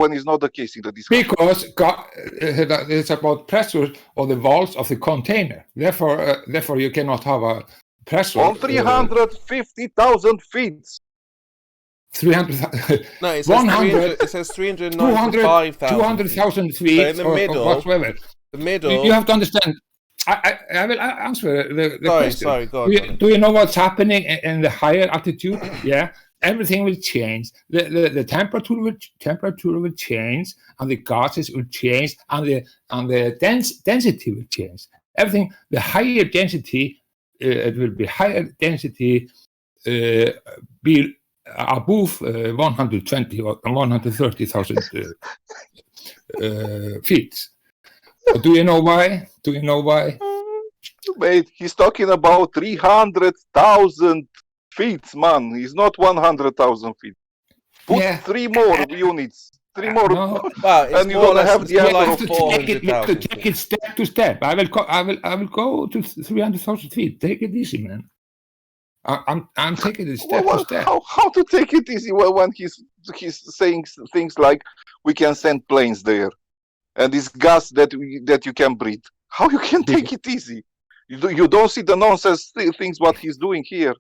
when it's not the case in the discussion? Because it's about pressure on the walls of the container. Therefore, you cannot have a pressure on 350,000 feet. 300. No, it says 100. It says 395,000. 200,000 feet. So in the middle, or whatsoever. The middle. You have to understand. I will answer the question. Sorry, go on. Do you know what's happening in the higher altitude? Yeah, everything will change. The temperature will change, and the gases will change, and the density will change. Everything. The higher density, it will be higher density. Be above 120 or 130,000 feet. Do you know why? Mate, he's talking about 300,000 feet, man. He's not 100,000 feet. Put 3 more units. 3 more. No. Well, and you're gonna have the I answer have of to take it step to step. I will go to 300,000 feet. Take it easy, man. I'm taking it step to step. How to take it easy when he's saying things like we can send planes there, and this gas that you can breathe. How you can take it easy? You don't see the nonsense things what he's doing here.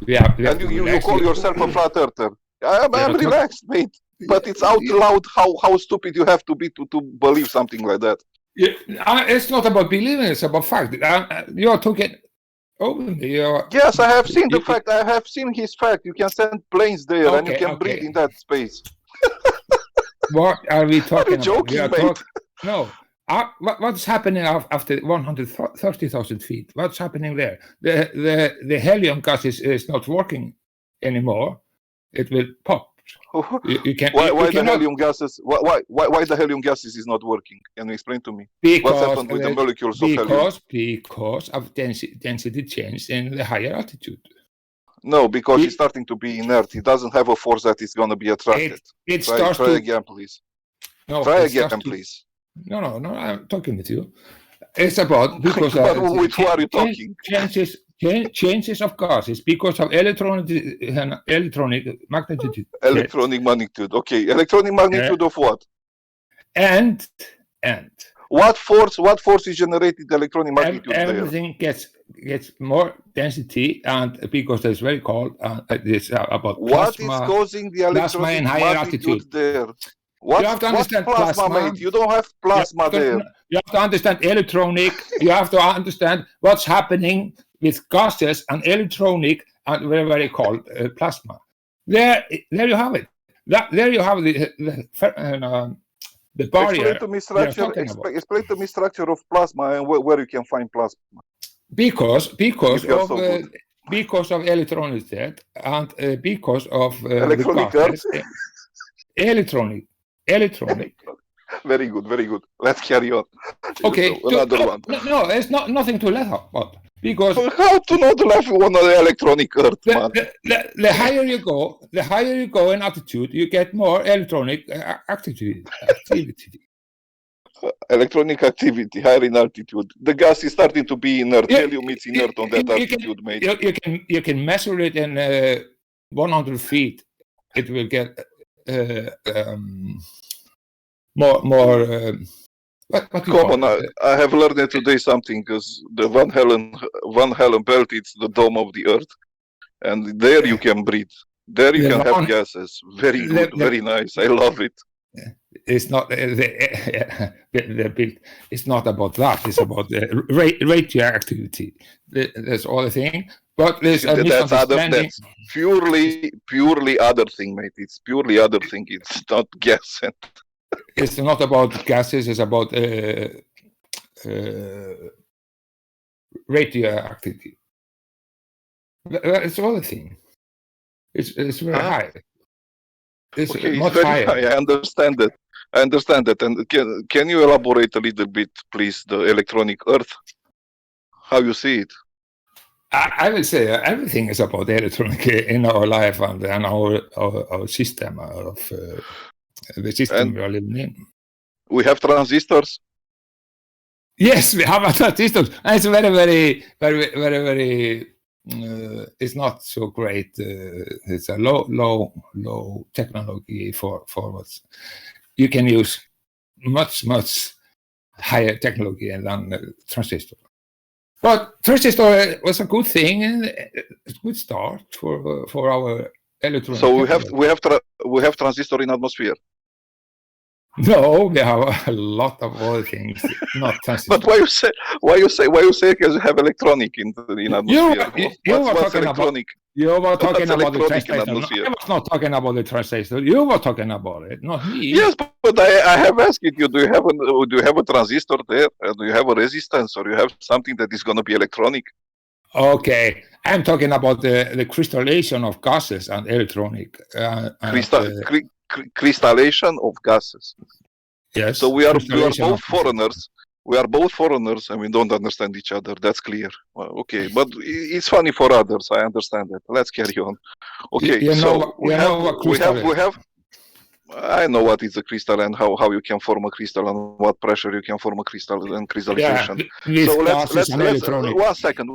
Yeah. And you call yourself a flat earther. I'm relaxed, mate. But it's out loud how stupid you have to be to believe something like that. Yeah, it's not about believing. It's about fact. You are talking. Yes, I have seen the fact. I have seen his fact. You can send planes there, and you can breathe in that space. What are we talking about? Joking, mate. No. What's happening after 130,000 feet? What's happening there? The helium gas is not working anymore. It will pop. Why the helium gases? Why the helium gases is not working? Can you explain to me? What's happened with the molecules of helium? Because of density change in the higher altitude. No, because it's starting to be inert. It doesn't have a force that is going to be attracted. Try again, please. No, try again, please. No, I'm talking with you. It's about because with who are you talking? Changes of gases because of electronic magnitude. Electronic magnitude. Okay, electronic magnitude of what? And what force is generated electronic magnitude? Everything gets more density, and because it's very cold, it's about what plasma. Is causing the electronic magnitude there? You have to understand plasma, mate. You don't have plasma there. You have to understand electronic. You have to understand what's happening with gases and electronic and very cold plasma. There you have it. There you have the barrier. Explain to me structure of plasma and where you can find plasma. Because of electronic state and because of electronic electronic. Very good. Let's carry on. Okay. Another one. No, it's nothing to laugh about. Because how to not laugh on the electronic earth, man? The higher you go in altitude, you get more electronic activity. Electronic activity higher in altitude. The gas is starting to be inert. Helium is inert on that altitude, mate. You can measure it in 100 feet. It will get more. Come on, I have learned today something because the Van Halen belt is the dome of the earth, and there you can breathe. There you can have gases. Very good, very nice. I love it. It's not it's not about that. It's about the radioactivity. That's all the thing. But there's a misunderstanding. That's purely other thing, mate. It's purely other thing. It's not gas. It's not about gases. It's about radioactivity. It's all the thing. It's very high. It's much higher. High. I understand that. And can you elaborate a little bit, please, the electronic earth? How you see it? I will say everything is about electronic in our life and our system of the system we are living in. We have transistors. Yes, we have transistors. And it's very, very, very, very, very is not so great. It's a low technology for what's you can use much higher technology than transistor. But transistor was a good thing and a good start for our electronic. So we have transistor in atmosphere. No, we have a lot of other things, not transistor. But why you say because you have electronic in atmosphere? What's electronic? You were talking about the electronic in transistor. No, atmosphere? I was not talking about the transistor. You were talking about it, not me. Yes, but I have asked you, do you have a transistor there? Do you have a resistance, or you have something that is going to be electronic? Okay, I'm talking about the crystallization of gases and electronic. Crystallization of gases. Yes. So we are crystallization both of gases. foreigners. We are both foreigners, and we don't understand each other. That's clear. Well, okay, but it's funny for others. I understand that. Let's carry on. Okay, we have. I know what is a crystal and how you can form a crystal and what pressure you can form a crystal and crystallization. Yeah, so let's 1 second.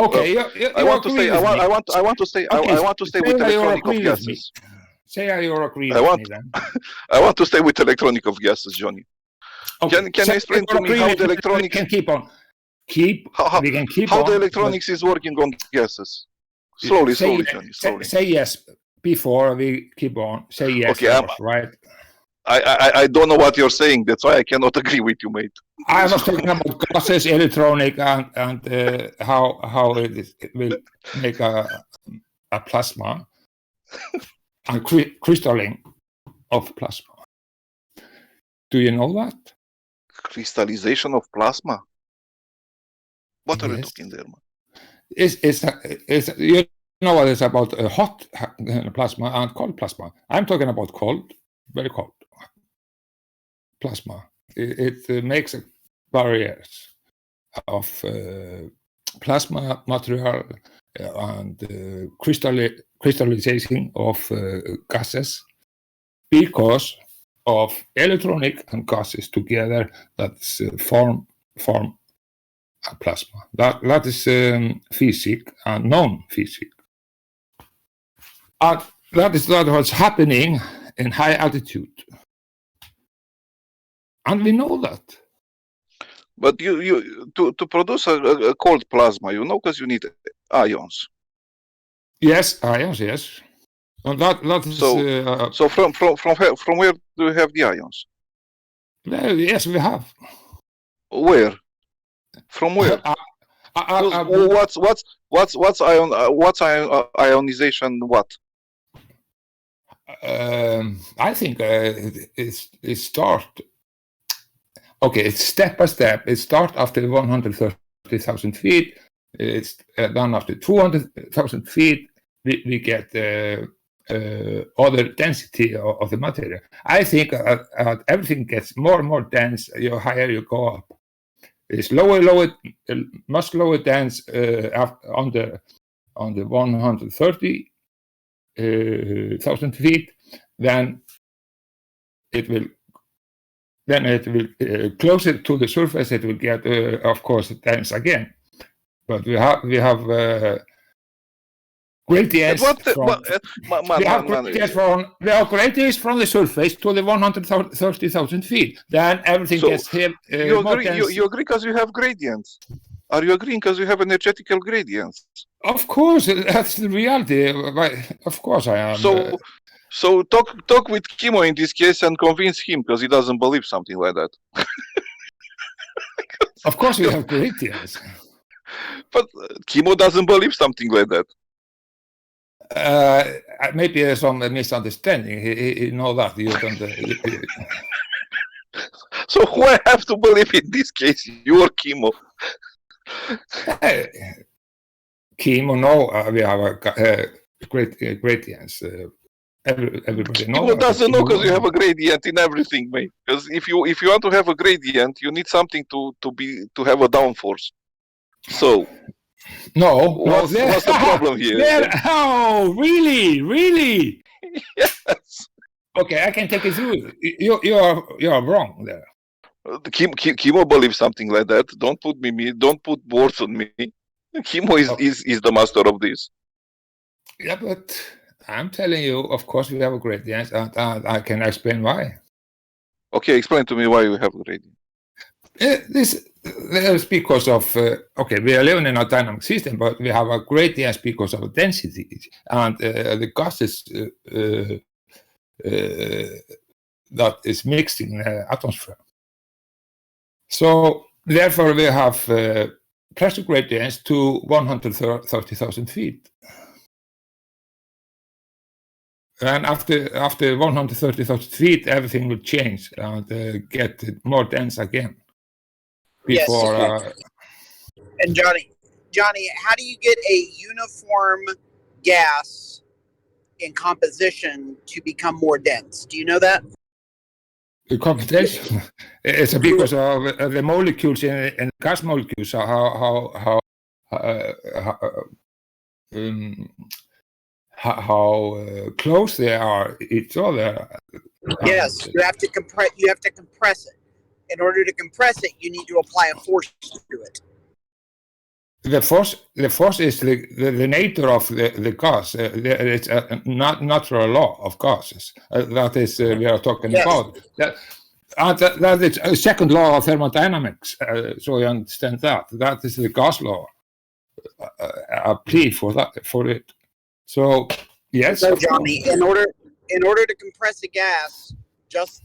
Okay, I want to say with electronic of gases. Say you agree with me then. I want to stay with electronic of gases, Johnny. Okay. Can you explain to me how the electronics? We can keep on. We can keep how on, the electronics is working on gases? Slowly, Johnny. Slowly. Say yes before we keep on. Say yes. Okay, first, right. I don't know what you're saying. That's why I cannot agree with you, mate. I was talking about gases, electronic, and how it will make a plasma and crystalline of plasma. Do you know that? Crystallization of plasma. What are you talking there, man? It's you know what it's about hot plasma and cold plasma. I'm talking about cold, very cold plasma. It makes barriers of plasma material and crystallization of gases because of electronic and gases together that form a plasma. That is physics and non-physics. And that is what's happening in high altitude. And we know that. But you to produce a cold plasma, because you need ions. Yes, ions, yes. And that is so from where do you have the ions? Yes, we have. Where? From where? What's ionization? What? I think it start. Okay, it's step by step. It starts after 130,000 feet. It's done after 200,000 feet. We get other density of the material. I think everything gets more and more dense. The higher you go up, it's much lower dense on the 130,000 feet. Then it will closer to the surface. It will get, of course, dense again. But we have gradients from the surface to the 130,000 feet. Then everything gets here. You agree because you have gradients. Are you agreeing because you have energetical gradients? Of course, that's the reality. Of course, I am. So talk with Kimo in this case and convince him because he doesn't believe something like that. Of course, we have gradients. But Kimo doesn't believe something like that. Maybe there's some misunderstanding. He know that you don't. So who I have to believe in this case? You or Kimo? Kimo, no, we have gradients. Everybody knows. Kimo doesn't know because you have a gradient in everything, mate. Because if you want to have a gradient, you need something to have a downforce. So. What's the problem here? Oh, really? Yes. Okay, I can take it through. You are wrong there. Kimo believes something like that. Don't put words on me. Himo is the master of this. Yeah, but I'm telling you, of course, we have a gradient, and I can explain why. Okay, explain to me why you have a gradient. This is because of okay, we are living in a dynamic system, but we have a gradient because of density, and the gases that is mixed in the atmosphere. So therefore, we have pressure gradients to 130,000 feet. And after 130,000 feet, everything will change and get more dense again. Before, Yes. And Johnny, how do you get a uniform gas in composition to become more dense? Do you know that? the computation is because of the molecules in gas molecules, how close they are each other. Yes, you have to compress. You have to compress it. In order to compress it, you need to apply a force to it. The force is the nature of the gas. It's a natural law of gases. That is we are talking about. That is a second law of thermodynamics. So you understand that. That is the gas law. A plea for it. So yes. So Johnny, in order to compress a gas, just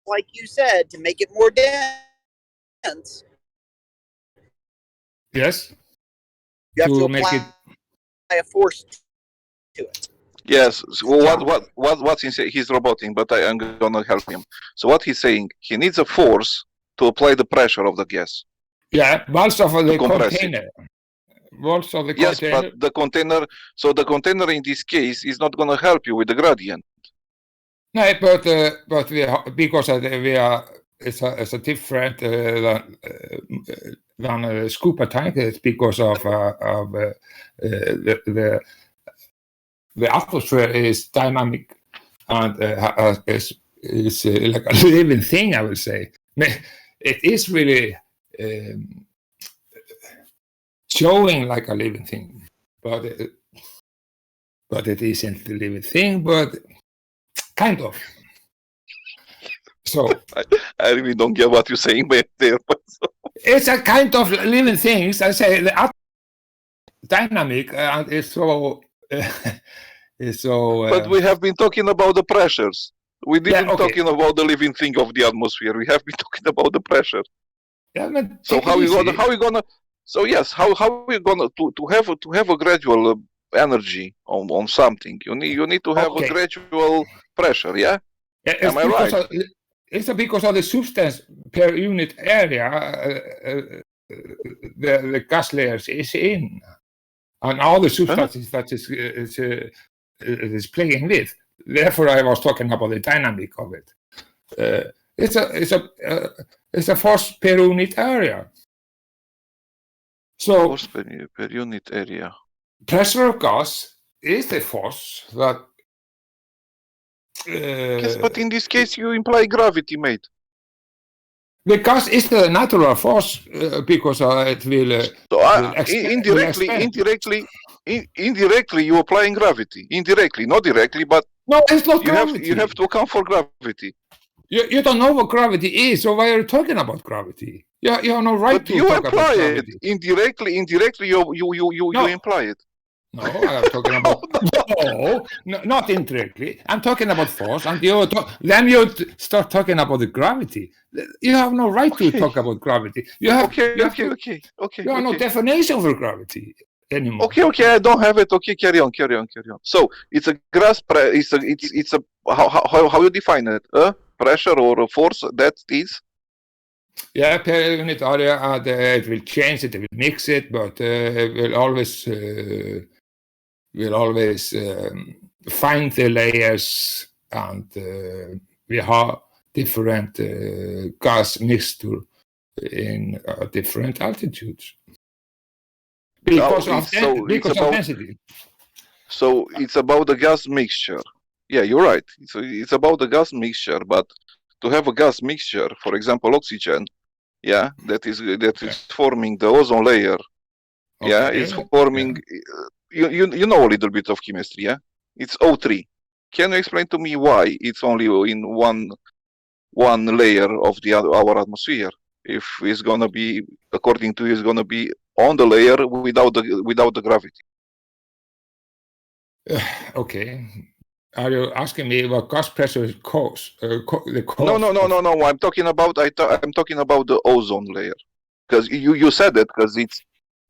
like you said, to make it more dense. Yes. You have to apply a force to it. Yes. So what's he's roboting, but I'm gonna help him. So what he's saying, he needs a force to apply the pressure of the gas. Yeah, walls of the container. Walls of the yes, container. but the container. So the container in this case is not gonna help you with the gradient. No, but because we are it's a different than a scuba tank. It's because of the atmosphere is dynamic and is like a living thing. I would say it is really showing like a living thing, but it isn't a living thing, but kind of. So I really don't get what you're saying back there. It's a kind of living things. I say the dynamic and it's so. It's so. But we have been talking about the pressures. We didn't talking about the living thing of the atmosphere. We have been talking about the pressure. Yeah, but so how you gonna? So yes, how we gonna to have a gradual energy on something? You need to have a gradual pressure. Yeah. Am I right? It's because of the substance per unit area the gas layers is in, and all the substances that is playing with. Therefore, I was talking about the dynamic of it. It's a force per unit area. So force per unit area. Pressure of gas is the force that. Yes, but in this case, you imply gravity, mate. Because it's the natural force because it will. Indirectly, you're applying gravity. Indirectly, not directly, but no, it's not gravity. You have to account for gravity. You don't know what gravity is, so why are you talking about gravity? You have no right to talk about gravity. Indirectly, you imply it. No, I'm talking about no, not indirectly. I'm talking about force, and then you start talking about the gravity. You have no right to talk about gravity. You have okay. You have no definition for gravity anymore. Okay, I don't have it. Okay, carry on. So it's a gas it's a how you define it? Pressure or a force that is. Yeah, per unit area, and it will change it, it will mix it, but it will always. We'll always find the layers, and we have different gas mixture in different altitudes because of density. So it's about the gas mixture. Yeah, you're right. It's about the gas mixture, but to have a gas mixture, for example, oxygen, that is forming the ozone layer. Yeah, Okay. is forming. You know a little bit of chemistry, yeah? It's O3. Can you explain to me why it's only in one layer of our atmosphere? If it's gonna be, according to you, it's gonna be on the layer without the gravity. Okay. Are you asking me what gas pressure is cause? The cause No. I'm talking about I'm talking about the ozone layer, because you said it, because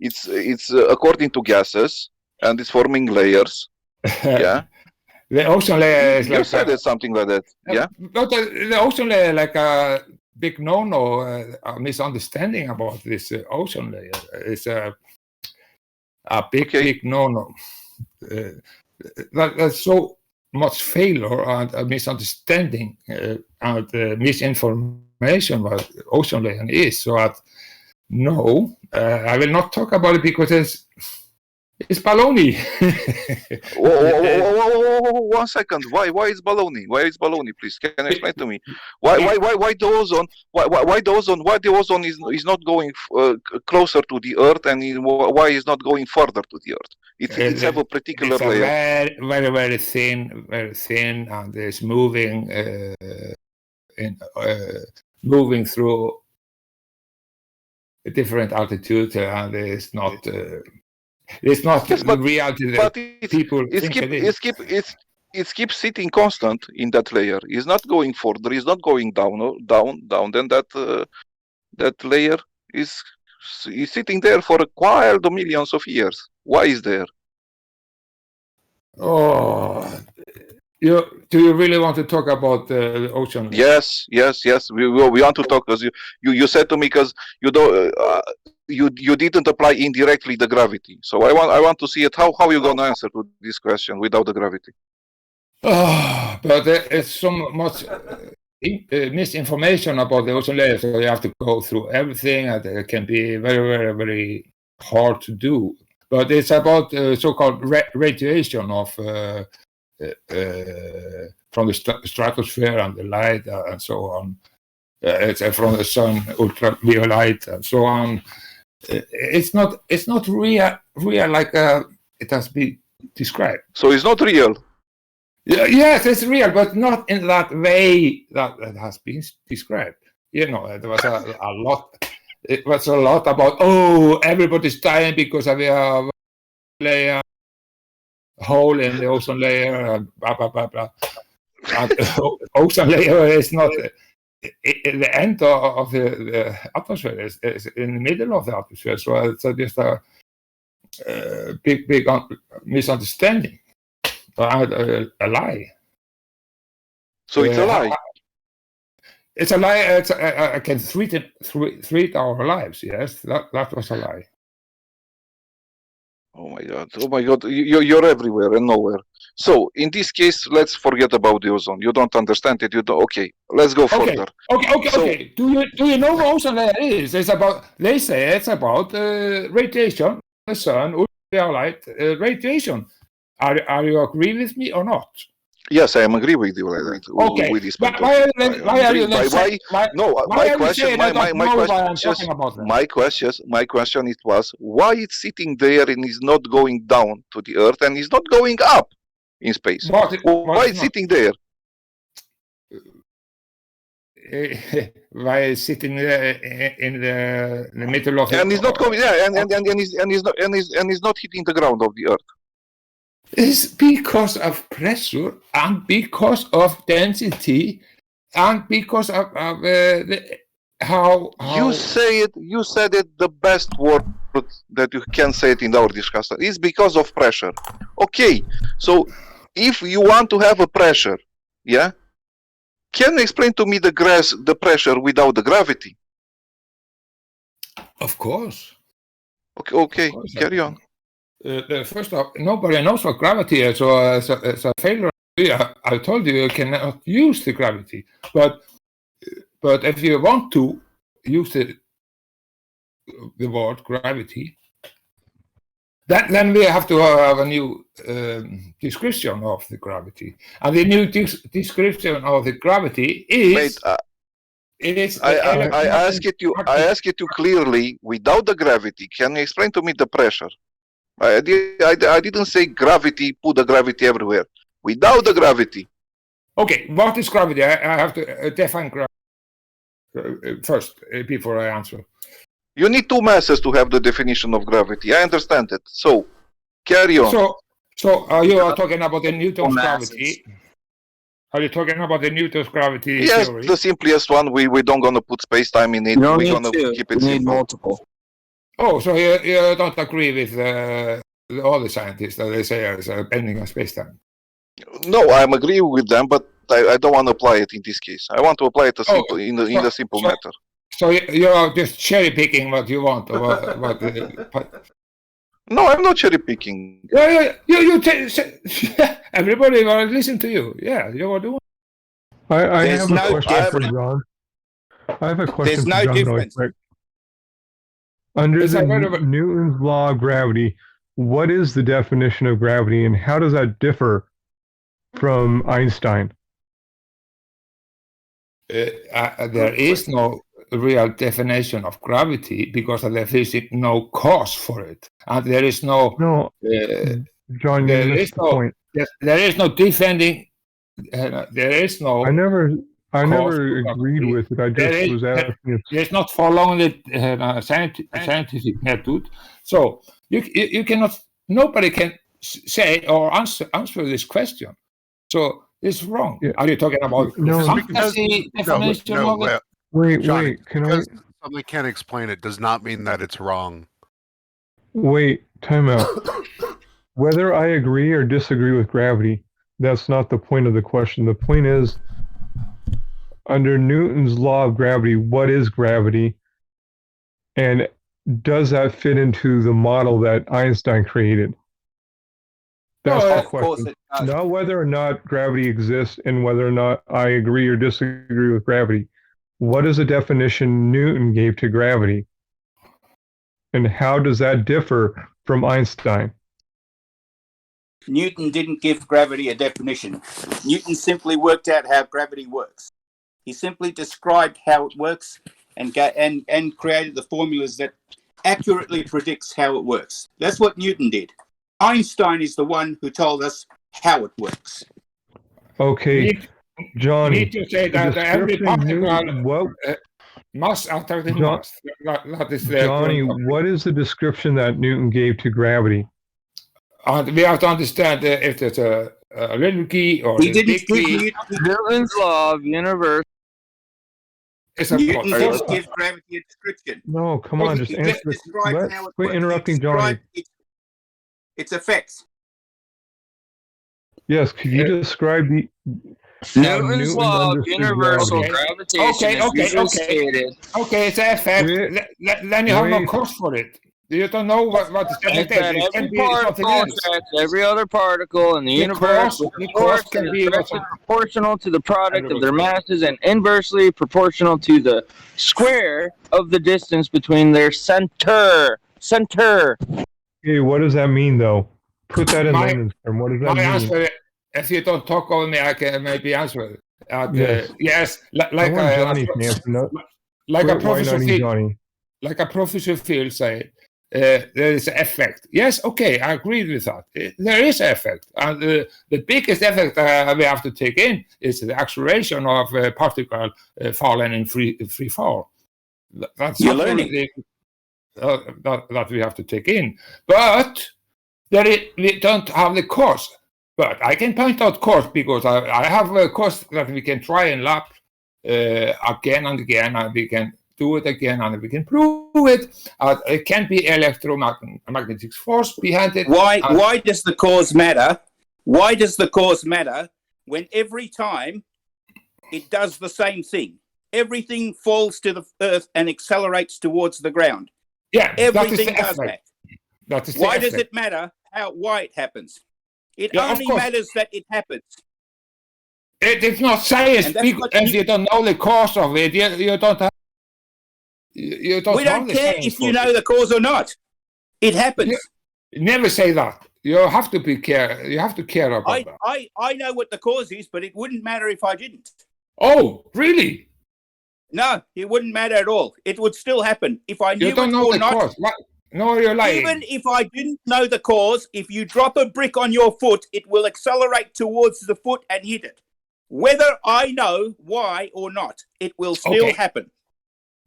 it's according to gases and it's forming layers. Yeah, The ozone layer is you like said it something like that. Yeah. But the ozone layer, like a big no-no, a misunderstanding about this ozone layer. It's a big no-no. That's so much failure and a misunderstanding and misinformation what ozone layer is. So no, I will not talk about it because it's baloney. One second. Why is baloney? Why is baloney? Please, can you explain to me why the ozone? Why the ozone is not going closer to the Earth, and why is not going further to the Earth? It's have a particular it's layer. very thin, and it's moving moving through a different altitude, and it's not. It's not Yes, but reality that people think it is. It keeps sitting constant in that layer. It's not going further. It's not going down. Then that layer is sitting there for quite the millions of years. Why is there? Oh, do you really want to talk about the ocean? Yes. We want to talk, because you said to me, because you don't. You didn't apply indirectly the gravity, so I want to see it. How you gonna answer to this question without the gravity? But it's so much misinformation about the ozone layer, so you have to go through everything, and it can be very hard to do. But it's about so-called radiation of from the stratosphere and the light and so on. It's from the sun, ultraviolet and so on. It's not real like it has been described. So it's not real. Yes, it's real, but not in that way that it has been described. It was a lot. It was a lot about everybody's dying because of a layer, hole in the ozone layer, and blah blah blah blah. And ozone layer is not. The end of the atmosphere is in the middle of the atmosphere, so it's just a big misunderstanding, a lie. So it's a lie. It's a lie. I can treat our lives. Yes, that was a lie. Oh my God! You're everywhere and nowhere. So in this case, let's forget about the ozone. You don't understand it. You don't. Okay, let's go further. Okay. Do you know what ozone layer is? They say it's about radiation, the sun, ultraviolet radiation. Are you agree with me or not? Yes, I am agree with you. Okay. With this point Why are you then saying? My question it was why it's sitting there and is not going down to the Earth and is not going up in space. Why it's sitting there? Why is sitting there in the middle of and it's not going, and is not hitting the ground of the Earth. It's because of pressure and because of density and because of how you said it the best word that you can say it in our discussion is because of pressure. Okay, so if you want to have a pressure, yeah, can you explain to me the pressure without the gravity? Of course. Okay, carry on. First off, nobody knows what gravity is, so it's a failure. I told you cannot use the gravity, but if you want to use the word gravity, then we have to have a new description of the gravity, and the new description of the gravity is. Wait, It is. I ask it you clearly, without the gravity, can you explain to me the pressure? I didn't say gravity, put the gravity everywhere. Without the gravity. Okay, what is gravity? I have to define gravity first before I answer. You need two masses to have the definition of gravity. I understand it. So, carry on. So you are talking about the Newton's gravity. Are you talking about the Newton's gravity Yes, theory? the simplest one. We don't gonna put space time in it. We're gonna keep it You need simple. multiple. Oh, so you don't agree with all the scientists that they say is bending on space-time? No, I'm agreeing with them, but I don't want to apply it in this case. I want to apply it in the simple matter. So you're just cherry picking what you want, or what No, I'm not cherry picking. Yeah. Everybody will listen to you. Yeah, you are doing. I There's have a no question for difference. John. I have a question There's for no John really difference. quick. Under It's the a kind of a- Newton's law of gravity, what is the definition of gravity, and how does that differ from Einstein? There is no real definition of gravity because there is no cause for it, and there is no. No, John, you there missed is the no- point. There is no defending. There is no. I never for agreed gravity. with it. I There just is- was asking if It's not following the scientific method. So you cannot. Nobody can say or answer this question. So it's wrong. Yeah. Are you talking about No, fantasy definition of it? wait, Johnny, wait, can I because somebody can't explain it does not mean that it's wrong. wait? Time out. Whether I agree or disagree with gravity, that's not the point of the question. The point is, under Newton's law of gravity, what is gravity? And does that fit into the model that Einstein created? That's No, the of Of course question. it does. Not whether or not gravity exists and whether or not I agree or disagree with gravity. What is the definition Newton gave to gravity? And how does that differ from Einstein? Newton didn't give gravity a definition. Newton simply worked out how gravity works. He simply described how it works and created the formulas that accurately predicts how it works. That's what Newton did. Einstein is the one who told us how it works. Okay, Need Johnny. to say the that every description particle Newton- what, must attract the John- mass. That is the Johnny, what is the description that Newton gave to gravity? And we have to understand if there's a little key or He a didn't big give key. Newton's law of universe. It's a Newton force. didn't give gravity a description. No, come on, just He answer just the described let's how it quit works. interrupting He Johnny. described its effects. Yes, could you describe the Newton's Newton law of understood universal gravity. gravitation Okay, is usually okay. stated. Okay, it's a effect. Wait, Then you have no wait. cause for it. You don't know what the It's effect that is. It can every be something particle else. attracts every other particle in the universe with The a force cause can that be is directly proportional to the product of their masses and inversely proportional to the square of the distance between their center. Okay, what does that mean though? Put that in My- layman's term. What does that My mean? answer, if you don't talk over me, I can maybe answer it. Yes. Yes, I like want Johnny to answer. No, like a quit professor whining Phil, Johnny. like a professor Phil said, there is an effect. Yes, okay, I agree with that. There is an effect, and the biggest effect we have to take in is the acceleration of a particle falling in free fall. That's You're absolutely that we have to take in, but we don't have the course. But I can point out course because I have a course that we can try and lab again and again, and we can do it again, and we can prove it. It can be electromagnetic force behind it. Why does the cause matter? Why does the cause matter when every time it does the same thing? Everything falls to the earth and accelerates towards the ground. Yeah, Everything that is the does that. effect. That is the Why does effect. it matter why it happens? It Yeah, of only course. matters that it happens. It's not science And that's because what if you don't know the cause of it, you don't have. You don't We have don't the care science if you for know it. the cause or not. It happens. Never say that. You have to be care. You have to care about that. I know what the cause is, but it wouldn't matter if I didn't. Oh, really? No, it wouldn't matter at all. It would still happen if I knew You don't it know or the not. cause. What? No, you're lying. Even if I didn't know the cause, if you drop a brick on your foot, it will accelerate towards the foot and hit it. Whether I know why or not, it will still happen.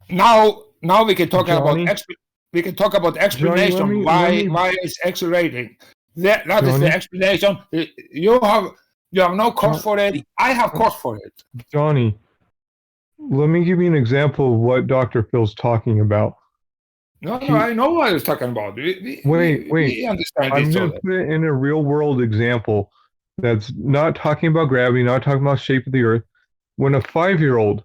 Now we can talk Johnny? about explanation. Johnny, why it's accelerating. That is the explanation. You have no cause for it. I have cause for it. Johnny, let me give you an example of what Dr. Phil's talking about. No, I know what he's talking about. We understand I'm each going other. to put it in a real world example that's not talking about gravity, not talking about shape of the earth. When a 5-year-old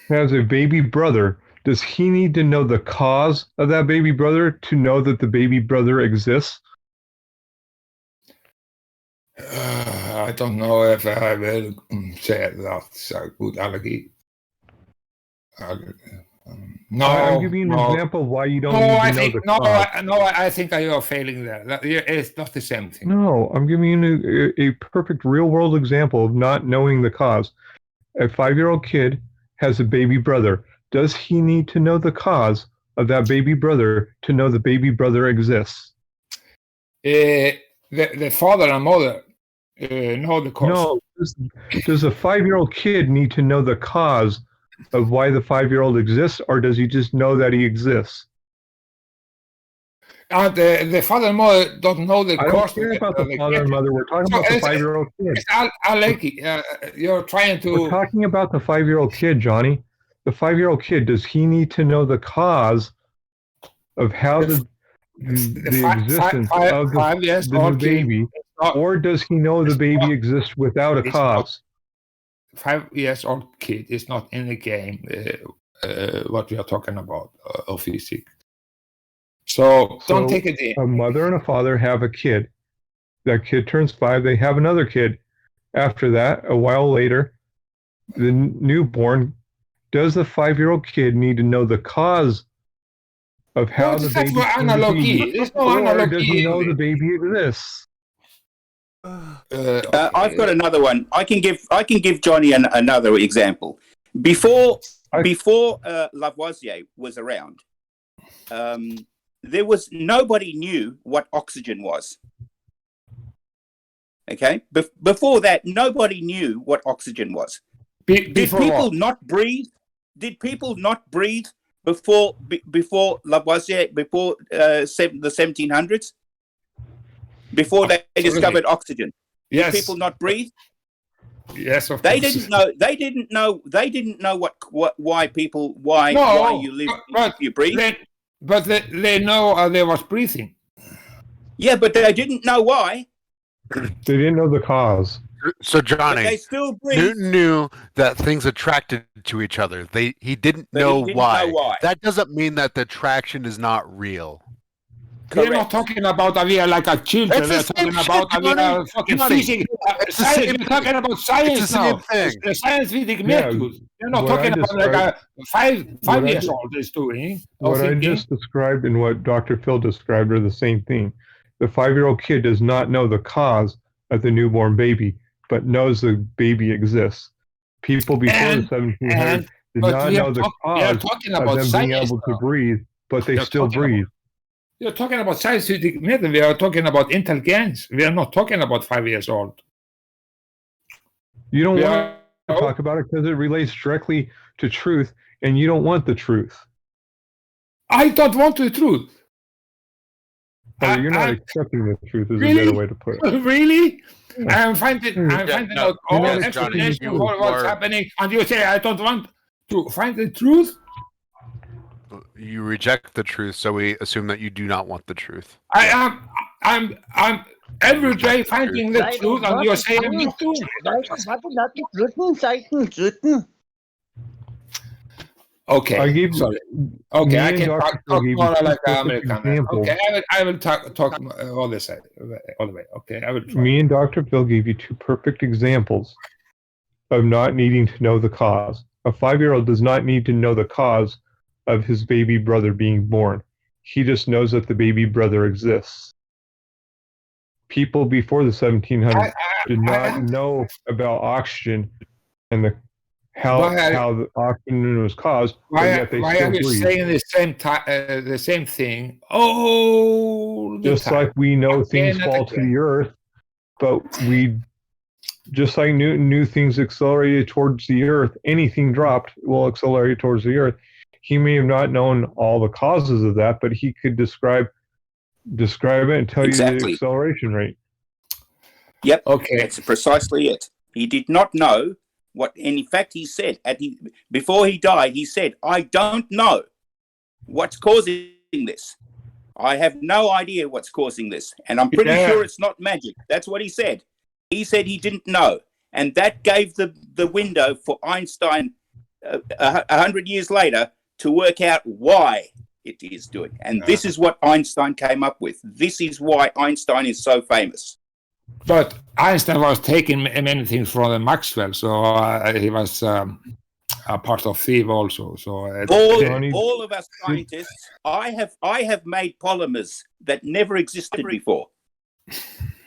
has a baby brother, does he need to know the cause of that baby brother to know that the baby brother exists? I don't know if I will say that's a good analogy. No, I'm giving you an example of why you don't need to know the cause. I think you are failing there. It's not the same thing. No, I'm giving you a perfect real world example of not knowing the cause. A 5-year-old kid has a baby brother. Does he need to know the cause of that baby brother to know the baby brother exists? The father and mother know the cause. No. Does a 5-year-old kid need to know the cause of why the 5-year-old exists, or does he just know that he exists? And the father and mother don't know the I cause. don't care about the father and mother. We're talking about the 5-year-old kid. You're trying to. We're talking about the 5-year-old kid, Johnny. The 5-year-old kid, does he need to know the cause of how the existence of the new baby, or does he know the baby exists without a cause? 5-year-old kid is not in the game. What we are talking about of physics. So don't take it in. A mother and a father have a kid. That kid turns 5. They have another kid. After that, a while later, the newborn. Does the 5-year-old kid need to know the cause of how the baby There's no analogy. Does he know the baby exists? I've got another one. I can give Johnny another example. Before Lavoisier was around, there was nobody knew what oxygen was. Okay, before that, nobody knew what oxygen was. Did people not breathe? Did people not breathe before Lavoisier? Before the 1700s? Before they discovered oxygen? Yes. Did people not breathe? Yes, of They course. didn't know. They didn't know why you live, you breathe. But they know they was breathing. Yeah, but they didn't know why. They didn't know the cause. So But they Johnny, still breathe. Newton knew that things attracted to each other. He didn't But know he didn't why. know why. That doesn't mean that the attraction is not real. We're not talking about we are like a children. It's We're the talking same about shit, we are Johnny. fucking Johnny, physics. it's the Science. same We're talking about science It's the now. same thing. The scientific Yeah, methods. We're not what I talking about like a described- 5 what I years de- old is doing. What I just described and what Dr. Phil described are the same thing. The 5-year-old kid does not know the cause of the newborn baby, but knows the baby exists. People before the 1700s did not know the cause of them being able to breathe, but they still breathe. You're talking about scientific method. We are talking about intelligence. We are not talking about 5 years old. You don't want to talk about it because it relates directly to truth, and you don't want the truth. I don't want the truth. You're not accepting the truth is Really? a better way to put it. Really? I'm finding out all Johnny, explanation you for what's are- happening, and you say I don't want to find the truth. You reject the truth, so we assume that you do not want the truth. I'm every day finding the truth, and you're saying I'm not doing it. Okay, I gave sorry. Okay, me I and can Dr. talk gave more you like two American. examples. Okay, I will talk all the side, all the way. Okay, I will try. Me and Dr. Phil gave you two perfect examples of not needing to know the cause. A 5-year-old does not need to know the cause of his baby brother being born. He just knows that the baby brother exists. People before the 1700s did not know about oxygen and how the oxygen was caused, but yet they why still are you breathe. saying the same thing? Oh, Just like we know things fall to the earth, but just like Newton knew things accelerated towards the earth, anything dropped will accelerate towards the earth. He may have not known all the causes of that, but he could describe it and tell you the acceleration rate. Yep. Okay. That's precisely it. He did not know what, and in fact, he said before he died, he said, "I don't know what's causing this. I have no idea what's causing this, and I'm pretty sure it's not magic." That's what he said. He said he didn't know, and that gave the window for Einstein 100 years later to work out why it is doing. And this is what Einstein came up with. This is why Einstein is so famous. But Einstein was taking many things from Maxwell, so he was a part of thief also. So all of us scientists, I have made polymers that never existed before.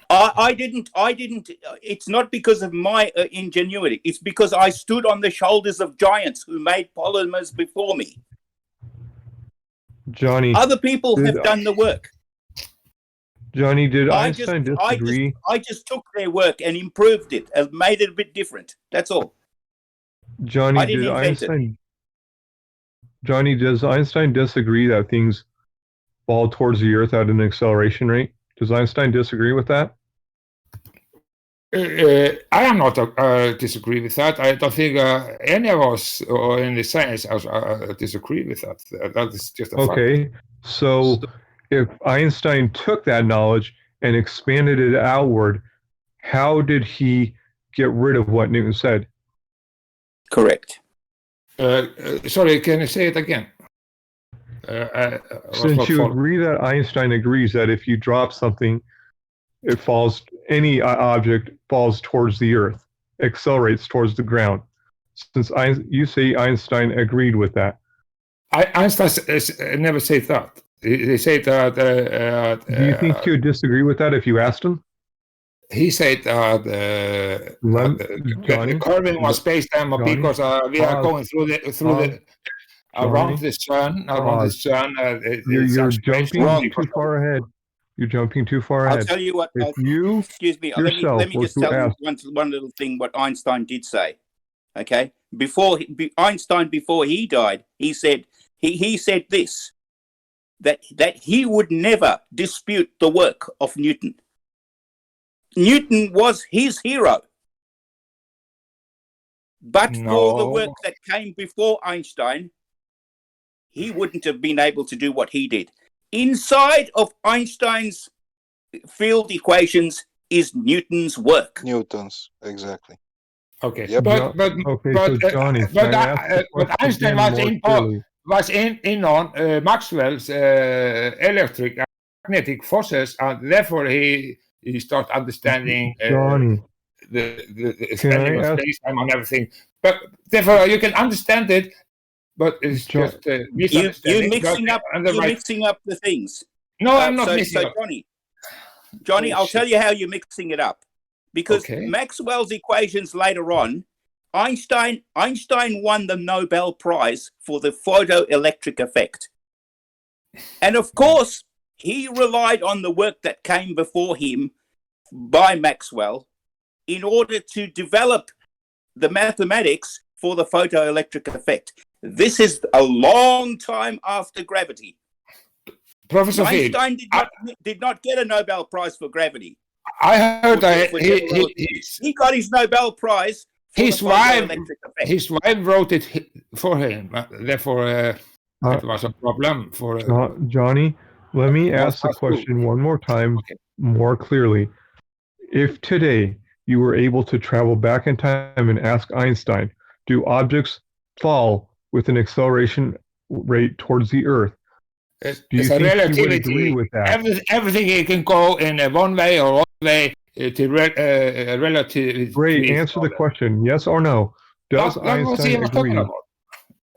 I didn't. It's not because of my ingenuity. It's because I stood on the shoulders of giants who made polymers before me. Johnny, other people have done the work. Johnny, did Einstein disagree? I just took their work and improved it and made it a bit different. That's all. Johnny, does Einstein disagree that things fall towards the earth at an acceleration rate? Does Einstein disagree with that? I am not disagree with that. I don't think any of us in the science disagree with that. That is just a fact. Okay, so if Einstein took that knowledge and expanded it outward, how did he get rid of what Newton said? Correct. Sorry, can you say it again? Since you agree that Einstein agrees that if you drop something, it falls, any object falls towards the earth, accelerates towards the ground. Since you say Einstein agreed with that. Einstein never said that. He said that. Do you think he would disagree with that if you asked him? He said the curving was space-time because we are going through the around the sun. You're jumping too far ahead. You're jumping too far ahead. I'll tell you what. Excuse me. Let me just tell you one little thing. What Einstein did say. Okay. Einstein, before he died, he said he said this, that he would never dispute the work of Newton. Newton was his hero. But for the work that came before Einstein, he wouldn't have been able to do what he did. Inside of Einstein's field equations is Newton's work. Newton's, exactly. Okay, yep. but Johnny, Einstein was in on Maxwell's electric and magnetic forces, and therefore he started understanding the expanding of space-time and everything. But therefore you can understand it. But it's just you're mixing up the things. No, I'm not mixing up. Johnny, I'll tell you how you're mixing it up. Because Maxwell's equations later on, Einstein won the Nobel Prize for the photoelectric effect. And of course, he relied on the work that came before him by Maxwell in order to develop the mathematics for the photoelectric effect. This is a long time after gravity. Professor Einstein did not get a Nobel Prize for gravity. I heard that he got his Nobel Prize for his wife wrote it for him. Therefore, it was a problem for Johnny. Let me ask the question one more time, more clearly. If today you were able to travel back in time and ask Einstein, do objects fall with an acceleration rate towards the Earth? Do you think he would agree with that? Everything can go in one way or one way to relative. Great. Answer the question. Yes or no. Does Einstein agree?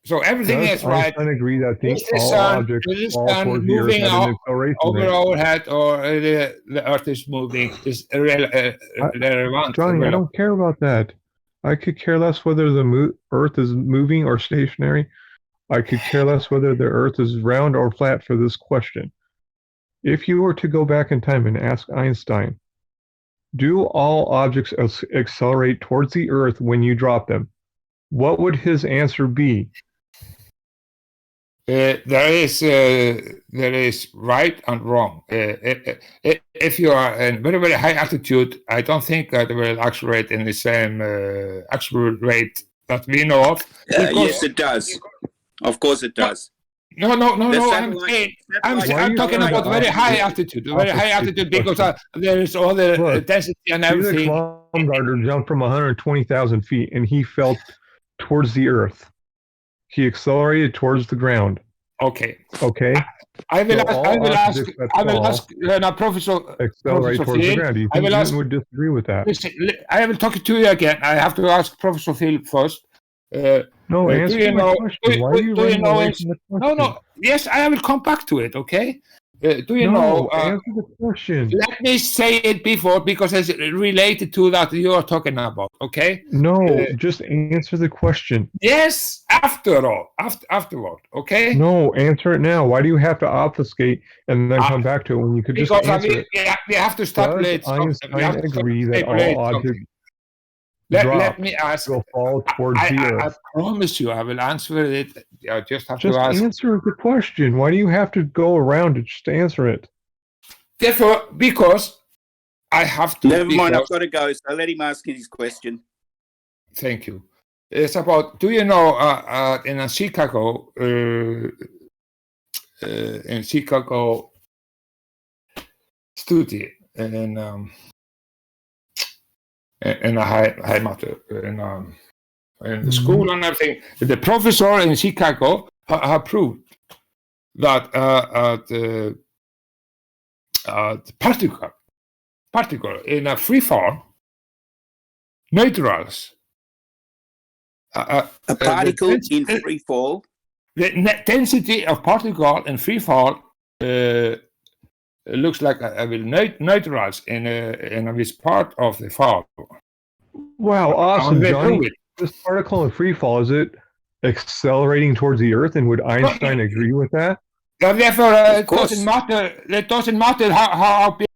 So everything is right. Does Einstein agree that all objects fall towards the Earth at an acceleration rate? Over our head, or the Earth is moving is irrelevant. Johnny, I don't care about that. I could care less whether the Earth is moving or stationary. I could care less whether the Earth is round or flat for this question. If you were to go back in time and ask Einstein, do all objects accelerate towards the Earth when you drop them? What would his answer be? There is right and wrong. If you are in very, very high altitude, I don't think that it will accelerate in the same accelerate rate that we know of. Yes, it does. Of course it does. No. I'm talking about very high altitude. Very high altitude because there is all the density and everything. Felix Baumgartner jumped from 120,000 feet and he fell towards the Earth. He accelerated towards the ground. Okay. I will ask Professor accelerate towards the ground. Do you think Newton would disagree with that? Listen, I will talk to you again. I have to ask Professor Phil first. No, answer my question. Why are you running away from the question? No. Yes, I will come back to it, okay? Do you No, know? answer the question. Let me say it before because it's related to that you are talking about, okay? No, just answer the question. Yes, afterward, okay? No, answer it now. Why do you have to obfuscate and then come back to it when you could just answer it? We have to start Does Einstein agree that all objects let me ask. will fall towards the Earth? I promise you, I will answer it. I just have Just to ask. answer the question. Why do you have to go around to just answer it? Therefore, because I have to. Never mind, I've got to go, so let him ask his question. Thank you. It's about, do you know, in Chicago, study in a high matter in the school and everything. The professor in Chicago have proved that the particle in a free fall neutrals A particle in free fall. The density of particle in free fall looks like I will neutralize in this part of the fall. Wow, awesome, Johnny. This particle in free fall, is it accelerating towards the Earth, and would Einstein agree with that? Therefore, it doesn't matter. It doesn't matter how big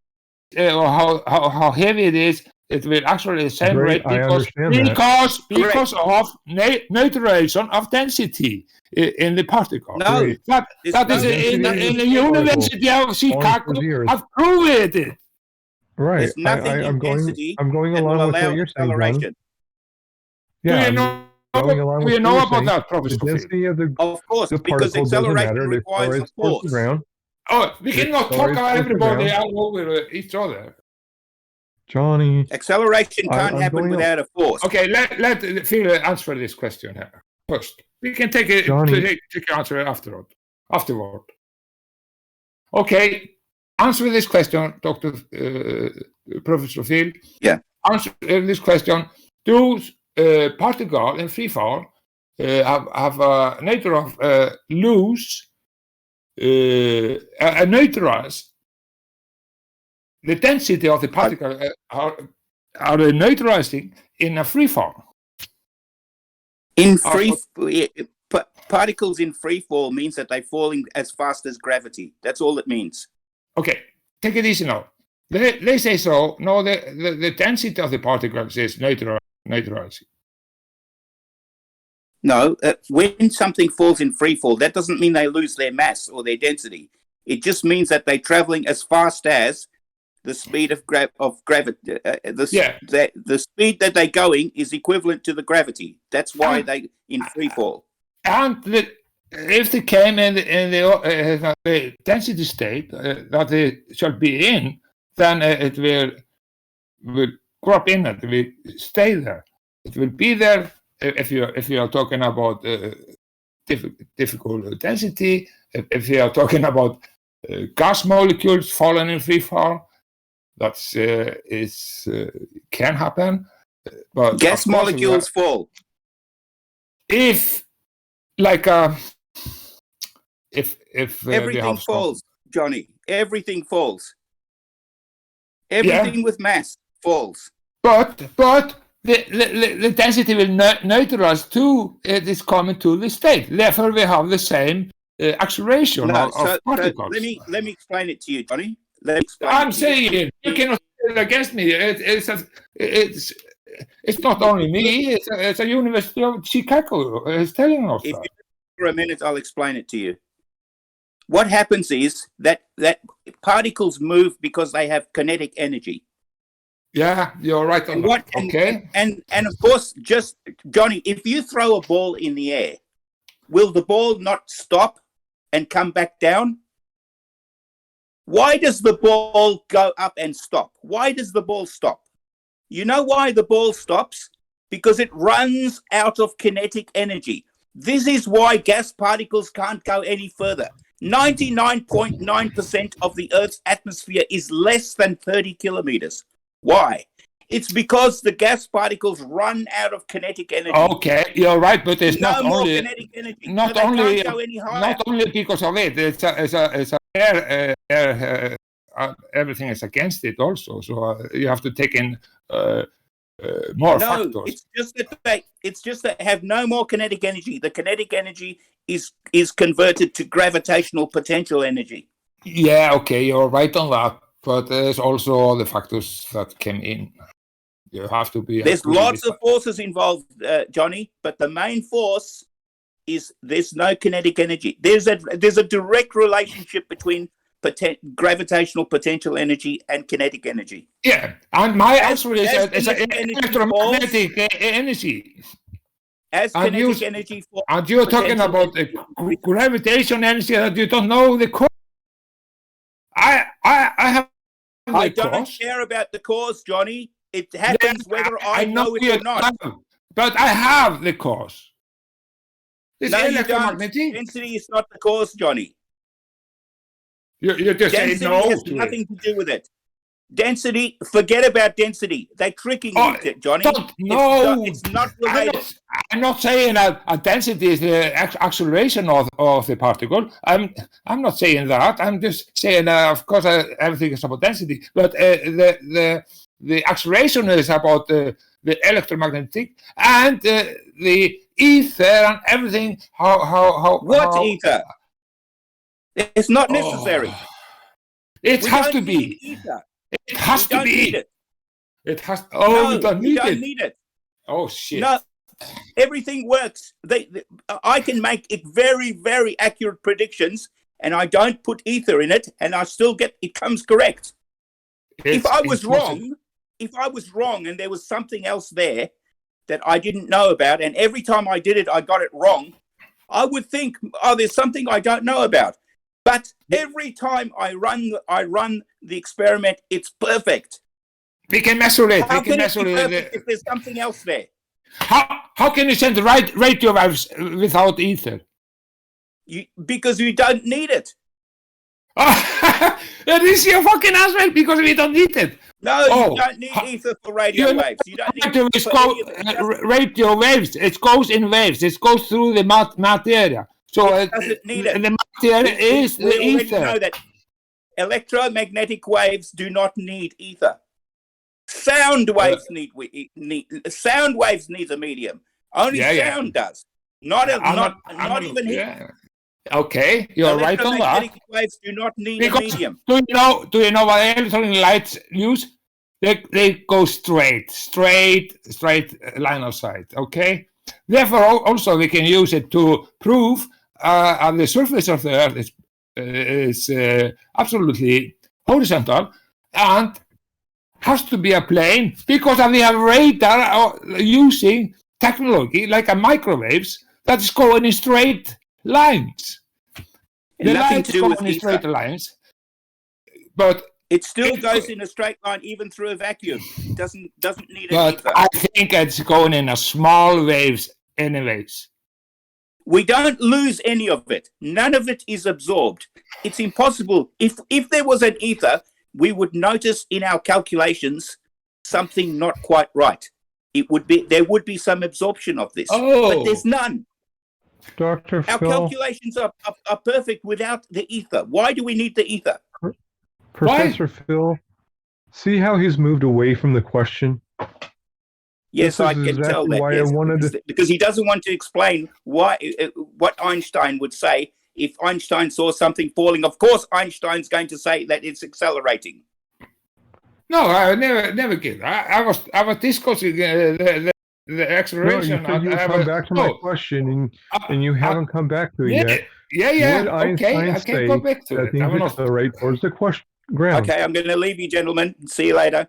or how heavy it is. It will actually the same rate because of neutralization of density in the particle. No, that is in the University of Chicago. I've proved it. Right. There's nothing in density I'm going that will along with allow what you're saying, acceleration. John. Yeah, do you know about that, Professor? The density of the Of course, the because particle doesn't acceleration matter. It requires a accelerates towards the force. ground. Oh, we cannot talk about accelerates everybody around. all over each other. Johnny. Acceleration can't I'm happen going without a force. Okay, let Phil answer this question here first. We can take it. Take your answer afterward. Okay, answer this question, Dr. Professor Phil. Yeah. Answer this question. Do particles in free fall have a nature of lose, neutralize the density of the particle are neutralizing in a free fall? In particles in free fall means that they're falling as fast as gravity. That's all it means. Okay, take it easy now. They say so. No, the density of the particles is neutralizing. No, when something falls in free fall, that doesn't mean they lose their mass or their density. It just means that they're traveling as fast as the speed of gravity. The speed that they're going is equivalent to the gravity. That's why they in free fall. And if they came in the density state that they shall be in, then it will crop in. It will stay there. It will be there. If you are talking about difficult density, if you are talking about gas molecules falling in free fall, that can happen. But gas molecules fall. If everything falls, Johnny. Everything falls. Everything with mass falls. But the density will neutralize to this coming to the state. Therefore, we have the same acceleration of particles. Let me explain it to you, Johnny. Let me explain I'm it to you. saying you cannot say it against me. It's not only me. It's a University of Chicago. It's telling us If that. you for a minute, I'll explain it to you. What happens is that particles move because they have kinetic energy. Yeah, you're right on that. Okay. And of course, just Johnny, if you throw a ball in the air, will the ball not stop and come back down? Why does the ball go up and stop? Why does the ball stop? You know why the ball stops? Because it runs out of kinetic energy. This is why gas particles can't go any further. 99.9% of the Earth's atmosphere is less than 30 kilometers. Why? It's because the gas particles run out of kinetic energy. Okay, you're right, but it's No not more only kinetic energy. not So they only can't go any higher. not only because of it. It's a air. Everything is against it also. So you have to take in more factors. It's just that they have no more kinetic energy. The kinetic energy is converted to gravitational potential energy. Yeah, okay, you're right on that. But there's also other factors that came in. You have to be. There's lots of forces involved, Johnny, but the main force is there's no kinetic energy. There's a direct relationship between gravitational potential energy and kinetic energy. Yeah, and my answer is as electromagnetic energy. As And kinetic energy falls, and you're talking about gravitation energy that you don't know the cause. I have the I don't cause. care about the cause, Johnny. It happens whether I know it or not. But I have the cause. It's No, you don't. electromagnetic. Density is not the cause, Johnny. You're just saying Density no has to nothing it. to do with it. Density, forget about density. They're tricking you, Johnny. No, it's not related. I'm not saying that a density is the acceleration of the particle. I'm not saying that. I'm just saying, of course, everything is about density, but the acceleration is about the electromagnetic and the ether and everything. What ether? It's not necessary. It We has don't to be. need ether. It has We to don't be. need it. It has. No, we don't we need don't it. need it. Oh shit. No, everything works. I can make it very, very accurate predictions, and I don't put ether in it, and I still get it comes correct. If I was wrong, and there was something else there that I didn't know about, and every time I did it, I got it wrong, I would think, oh, there's something I don't know about. But every time I run the experiment, it's perfect. We can measure it. How We can can it be measure perfect if there's something else there? How can you send the right radio waves without ether? Because you don't need it. That is your fucking answer because we don't need it. No, you don't need ether for radio waves. You don't need it for radio waves. It goes in waves. It goes through the materia. So it doesn't need it. The materia is the we already ether. know that electromagnetic waves do not need ether. Sound waves need sound waves need a medium. Only sound does. Not even heat. Yeah. Okay, you're right on that. Electromagnetic waves do not need a medium. Do you know what electronic lights use? They go straight line of sight. Okay. Therefore, also we can use it to prove the surface of the Earth is absolutely horizontal and has to be a plane because we have radar using technology like a microwaves that is going in straight lines. The Nothing light to is do going with in ether. straight lines, but it still goes in a straight line even through a vacuum. It doesn't need an but ether. I think it's going in a small waves anyways. We don't lose any of it. None of it is absorbed. It's impossible. If there was an ether, we would notice in our calculations something not quite right. There would be some absorption of this, but there's none. Dr. Our Phil, calculations are perfect without the ether. Why do we need the ether? Professor Phil, see how he's moved away from the question? Yes, This I is can tell exactly that. why I Yes, wanted to. because he doesn't want to explain why what Einstein would say if Einstein saw something falling. Of course, Einstein's going to say that it's accelerating. No, I never get. I was discussing the No, you acceleration. said you would come back to my question, and you haven't come back to it yet. Yeah. Would Okay, Einstein I can say go back to that it. things accelerate towards the ground? Okay, I'm going to leave you, gentlemen. See you later.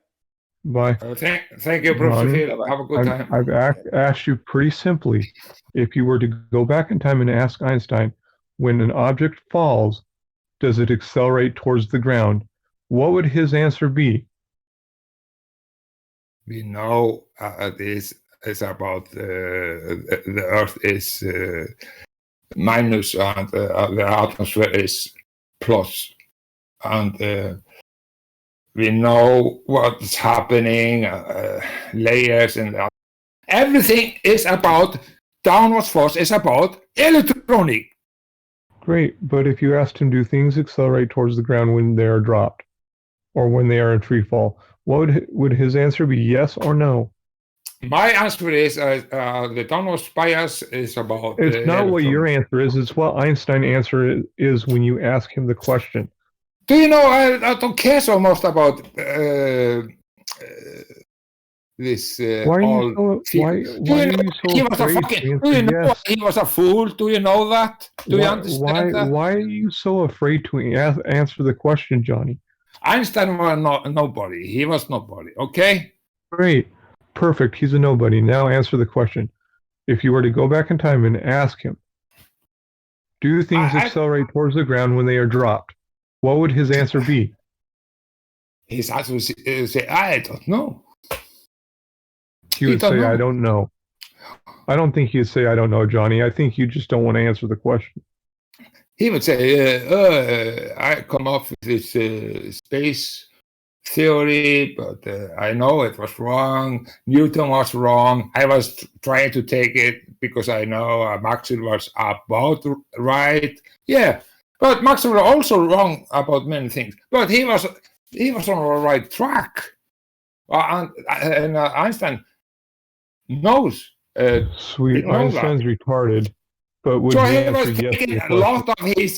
Bye. Thank you, Professor Johnny, Phil. Have a good time. I've asked you pretty simply, if you were to go back in time and ask Einstein, when an object falls, does it accelerate towards the ground? What would his answer be? We know this is about the Earth is minus and the atmosphere is plus, and we know what's happening, layers, and everything is about downward force. Is about electronic. Great, but if you asked him, do things accelerate towards the ground when they are dropped, or when they are in free fall? What would his answer be? Yes or no? My answer is the downward bias is about. It's not what your answer is. It's what Einstein's answer is when you ask him the question. Do you know? I don't care so much about this. Why are you so afraid to Do you know yes? he was a fool? Do you know that? Do you understand that? Why are you so afraid to answer the question, Johnny? Einstein was nobody. He was nobody. Okay. Great. Perfect. He's a nobody. Now answer the question. If you were to go back in time and ask him, do things accelerate towards the ground when they are dropped? What would his answer be? His answer would say, I don't know. He would say, I don't know. I don't think he'd say, I don't know, Johnny. I think you just don't want to answer the question. He would say, I come up with this space theory, but I know it was wrong. Newton was wrong. I was trying to take it because I know Maxwell was about right. Yeah, but Maxwell was also wrong about many things. But he was on the right track. And Einstein knows. Sweet, Einstein's retarded. But would so you he was answer yes taking to the a question? lot of his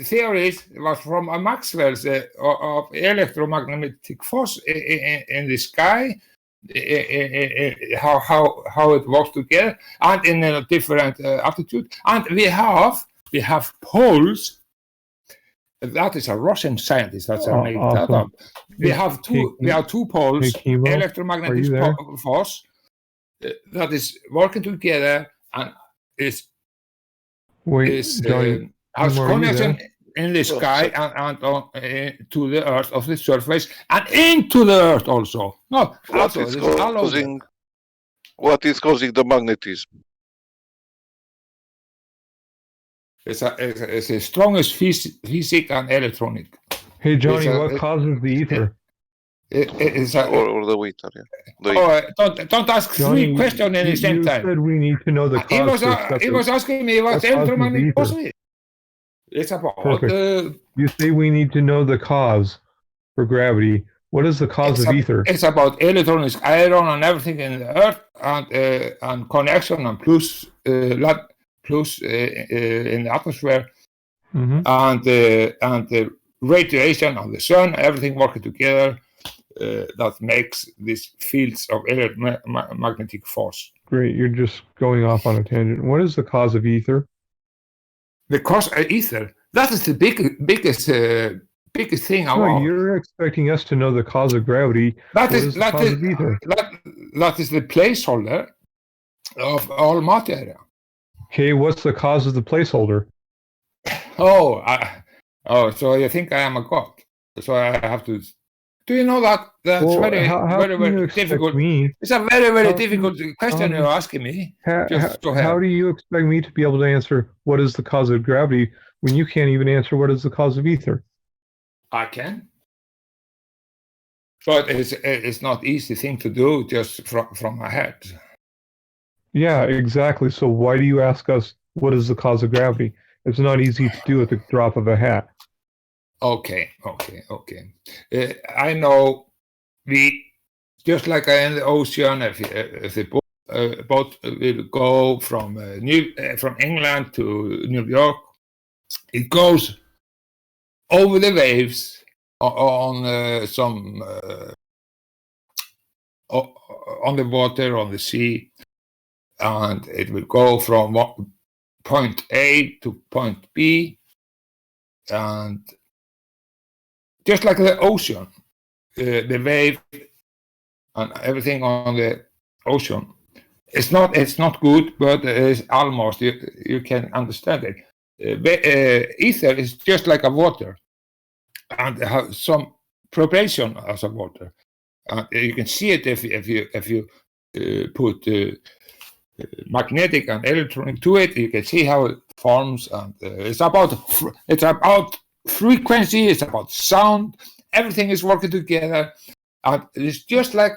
theories was from Maxwell's of electromagnetic force in the sky, how it works together, and in a different altitude. And we have poles. That is a Russian scientist. That's made that up. We have two poles, electromagnetic force that is working together and is. Has connection in the sky and to the Earth of the surface and into the Earth also. No, what is causing the magnetism? It's the strongest physics and electronic. Hey Johnny, what causes the ether? Or the waiter, yeah. Don't ask Johnny, 3 questions at the same time. You said we need to know the cause. He was asking me what electromagnetic force is. It's about. You say we need to know the cause for gravity. What is the cause of ether? It's about electrons, iron, and everything in the Earth, and connection, and plus in the atmosphere, and the radiation of the sun. Everything working together. That makes these fields of electromagnetic force. Great, you're just going off on a tangent. What is the cause of ether? The cause of ether, that is the biggest thing. No, you're expecting us to know the cause of gravity. That is the placeholder of all matter. Okay, what's the cause of the placeholder? So you think I am a god? So I have to. Do you know that? That's very difficult. It's a very difficult question you're asking me. How do you expect me to be able to answer what is the cause of gravity when you can't even answer what is the cause of ether? I can. But it's not easy thing to do just from my head. Yeah, exactly. So why do you ask us what is the cause of gravity? It's not easy to do at the drop of a hat. Okay. I know we just like in the ocean, if the boat will go from England to New York, it goes over the waves on the water, on the sea, and it will go from point A to point B, and just like the ocean, the wave and everything on the ocean. It's not good, but it's almost, you can understand it. Ether is just like a water, and has some vibration as a water. And you can see it if you put magnetic and electronic to it. You can see how it forms, and it's about frequency. It's about sound. Everything is working together. And it's just like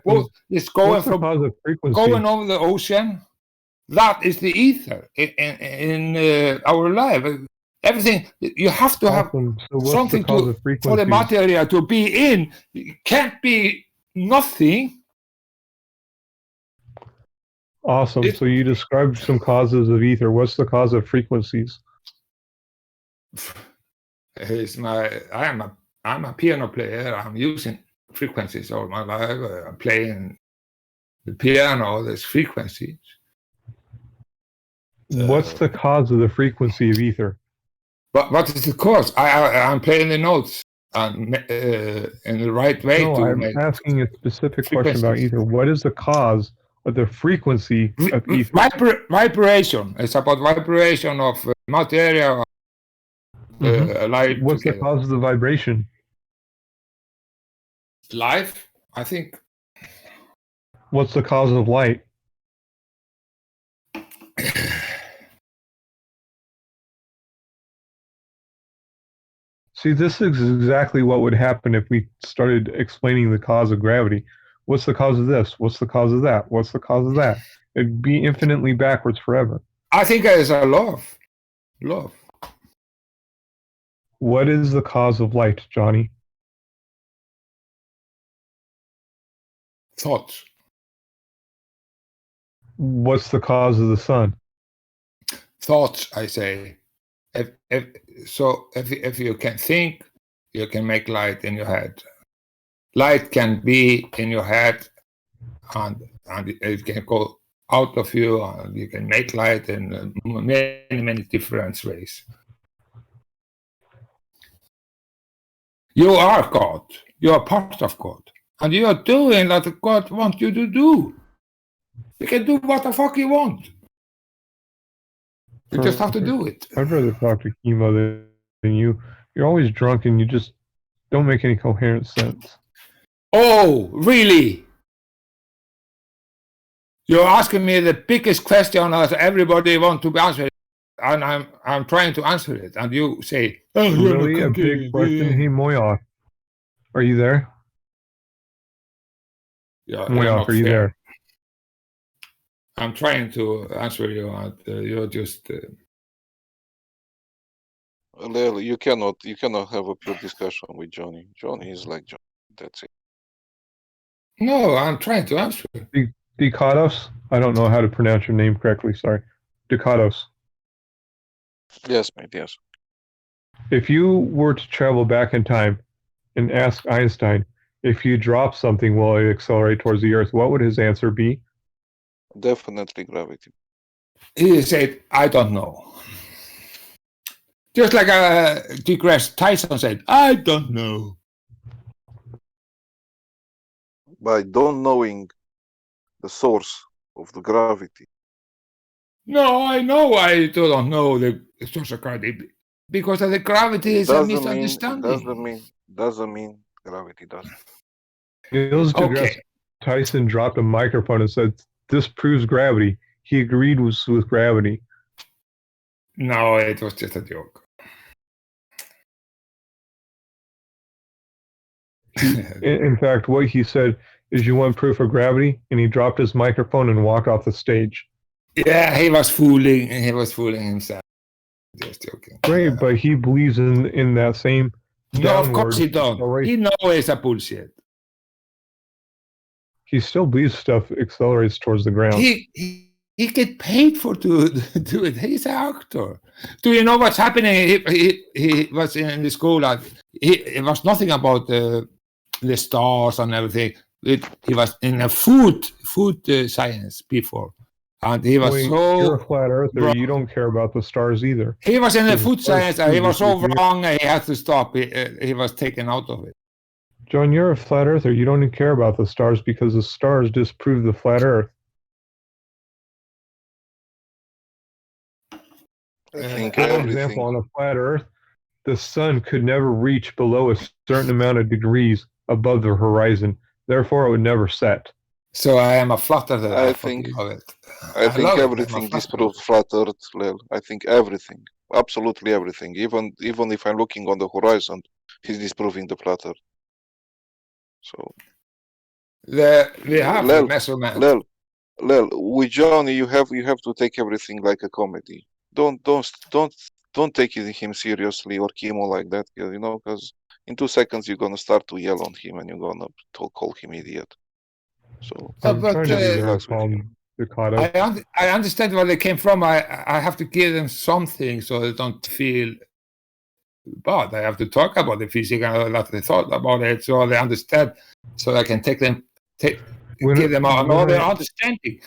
both is going over the ocean. That is the ether in our life. Everything, you have to have something for the material to be in. It can't be nothing. Awesome. So you described some causes of ether. What's the cause of frequencies? I'm a piano player. I'm using frequencies all my life. I'm playing the piano. There's frequencies. What's the cause of the frequency of ether? But what is the cause? I'm playing the notes and in the right way. No, I'm asking a specific question about ether. What is the cause of the frequency of ether? Vibration. It's about vibration of material. Light. What's the cause of the vibration? Life, I think. What's the cause of light? See, this is exactly what would happen if we started explaining the cause of gravity. What's the cause of this? What's the cause of that? What's the cause of that? It'd be infinitely backwards forever. I think it's a love. What is the cause of light, Johnny? Thoughts. What's the cause of the sun? Thoughts, I say. If you can think, you can make light in your head. Light can be in your head, and it can go out of you, and you can make light in many different ways. You are God. You are part of God, and you are doing what God wants you to do. You can do what the fuck you want. You just have to do it. I'd rather talk to Chemo than you. You're always drunk and you just don't make any coherent sense. Oh, really? You're asking me the biggest question that everybody wants to be answered, and I'm trying to answer it, and you say, "Oh, really a big question." Hey, Moyoff, are you there? Yeah, Moyoff, are you there? I'm trying to answer you, and you're just. Lel, you cannot have a pure discussion with Johnny. Johnny is like Johnny. That's it. No, I'm trying to answer. Dikados? I don't know how to pronounce your name correctly. Sorry, Dikados. Yes, mate. Yes. If you were to travel back in time and ask Einstein if you drop something, will it accelerate towards the Earth? What would his answer be? Definitely gravity. He said, "I don't know." Just like deGrasse Tyson said, "I don't know." By don't knowing the source of the gravity. No, I know I don't know the source of gravity because of the gravity is a misunderstanding. Doesn't mean gravity doesn't. Neil deGrasse Tyson dropped a microphone and said, "This proves gravity." He agreed with gravity. No, it was just a joke. In fact, what he said is, "You want proof of gravity?" And he dropped his microphone and walked off the stage. Yeah, he was fooling himself. Just joking. Great, but he believes in that same. No, of course he don't. He knows it's a bullshit. he still believes stuff accelerates towards the ground. He get paid for to do it. He's an actor. Do you know what's happening? He was in the school. It was nothing about the stars and everything. He was in a food science before, and he was You're a flat earther. wrong. You don't care about the stars either. He was in the Because food the stars science, and he prove was that so you're- wrong. He had to stop. He was taken out of it. John, you're a flat earther. You don't even care about the stars because the stars disprove the flat earth. I think For everything. example, on a flat earth, the sun could never reach below a certain amount of degrees above the horizon. Therefore, it would never set. So I am a flat earther. I I think- love it. I think love it. I'm a everything flat disproves flat Earth, Lel. I think everything, absolutely everything. Even if I'm looking on the horizon, he's disproving the flat Earth. So, We have Lel, the measurement. Lel, with Johnny, you have to take everything like a comedy. Don't take him seriously or Kimo like that, you know, because in 2 seconds you're gonna start to yell on him and you're gonna call him idiot. So I'm but, trying to be very relax with calm, Ducato. I understand where they came from. I have to give them something so they don't feel bad. I have to talk about the physics and what they thought about it, so they understand. So I can give them another understanding.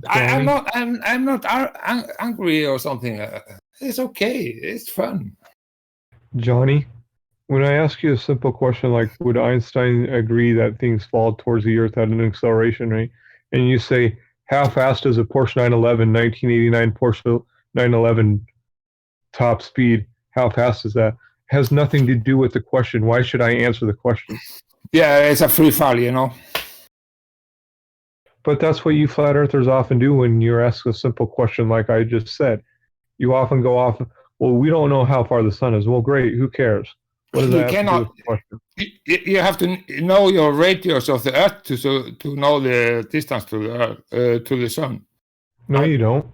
I'm not angry or something. It's okay. It's fun. Johnny, when I ask you a simple question like, would Einstein agree that things fall towards the Earth at an acceleration rate? And you say, how fast is a Porsche 911, 1989 Porsche 911 top speed? How fast is that? Has nothing to do with the question. Why should I answer the question? Yeah, it's a free fall, you know. But that's what you flat earthers often do when you're asked a simple question like I just said. You often go off, well, we don't know how far the sun is. Well, great, who cares? What does You that have to do cannot- with the question? You have to know your radius of the Earth to know the distance to the Earth, to the sun. No, you don't.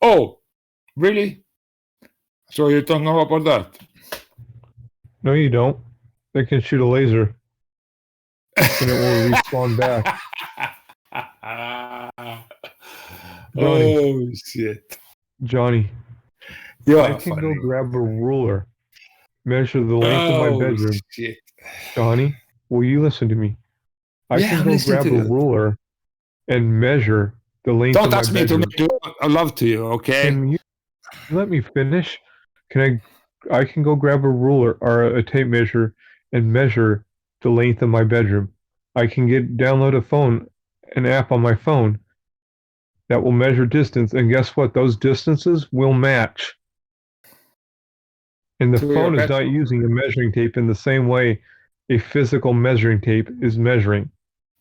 Oh, really? So you don't know about that? No, you don't. They can shoot a laser and it will respawn back. Oh shit! Johnny, You I are can funny. go grab a ruler, measure the length of my bedroom. Shit. Johnny, will you listen to me? I Yeah, can I'm go listening grab to a you. ruler and measure the length Don't of my ask me to bedroom. make love to you, okay? Can you let me finish? I can go grab a ruler or a tape measure and measure the length of my bedroom. I can download an app on my phone that will measure distance, and guess what? Those distances will match. And the To your phone is bedroom. not using a measuring tape in the same way a physical measuring tape is measuring.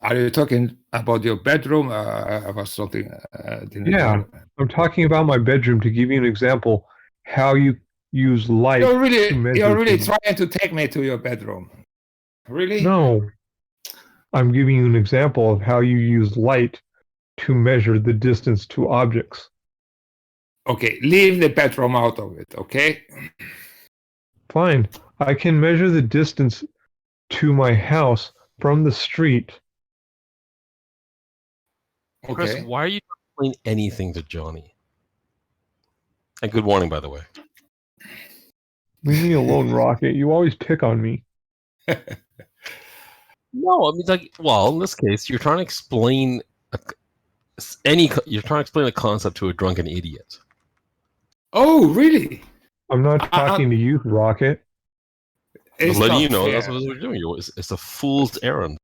Are you talking about your bedroom? Or something? Didn't Yeah. hear. I'm talking about my bedroom to give you an example how you use light You're to measure really things. trying to take me to your bedroom. Really? No. I'm giving you an example of how you use light to measure the distance to objects. Okay, leave the bedroom out of it, okay? Fine. I can measure the distance to my house from the street. Chris, Okay. why are you not explaining anything to Johnny? And good morning, by the way. Leave me alone, Rocket. You always pick on me. No, I mean, like, well, in this case, you're trying to explain you're trying to explain a concept to a drunken idiot. Oh, really? I'm not talking to you, Rocket. I'm It's letting not you know fair. that's what we're doing. It's a fool's errand.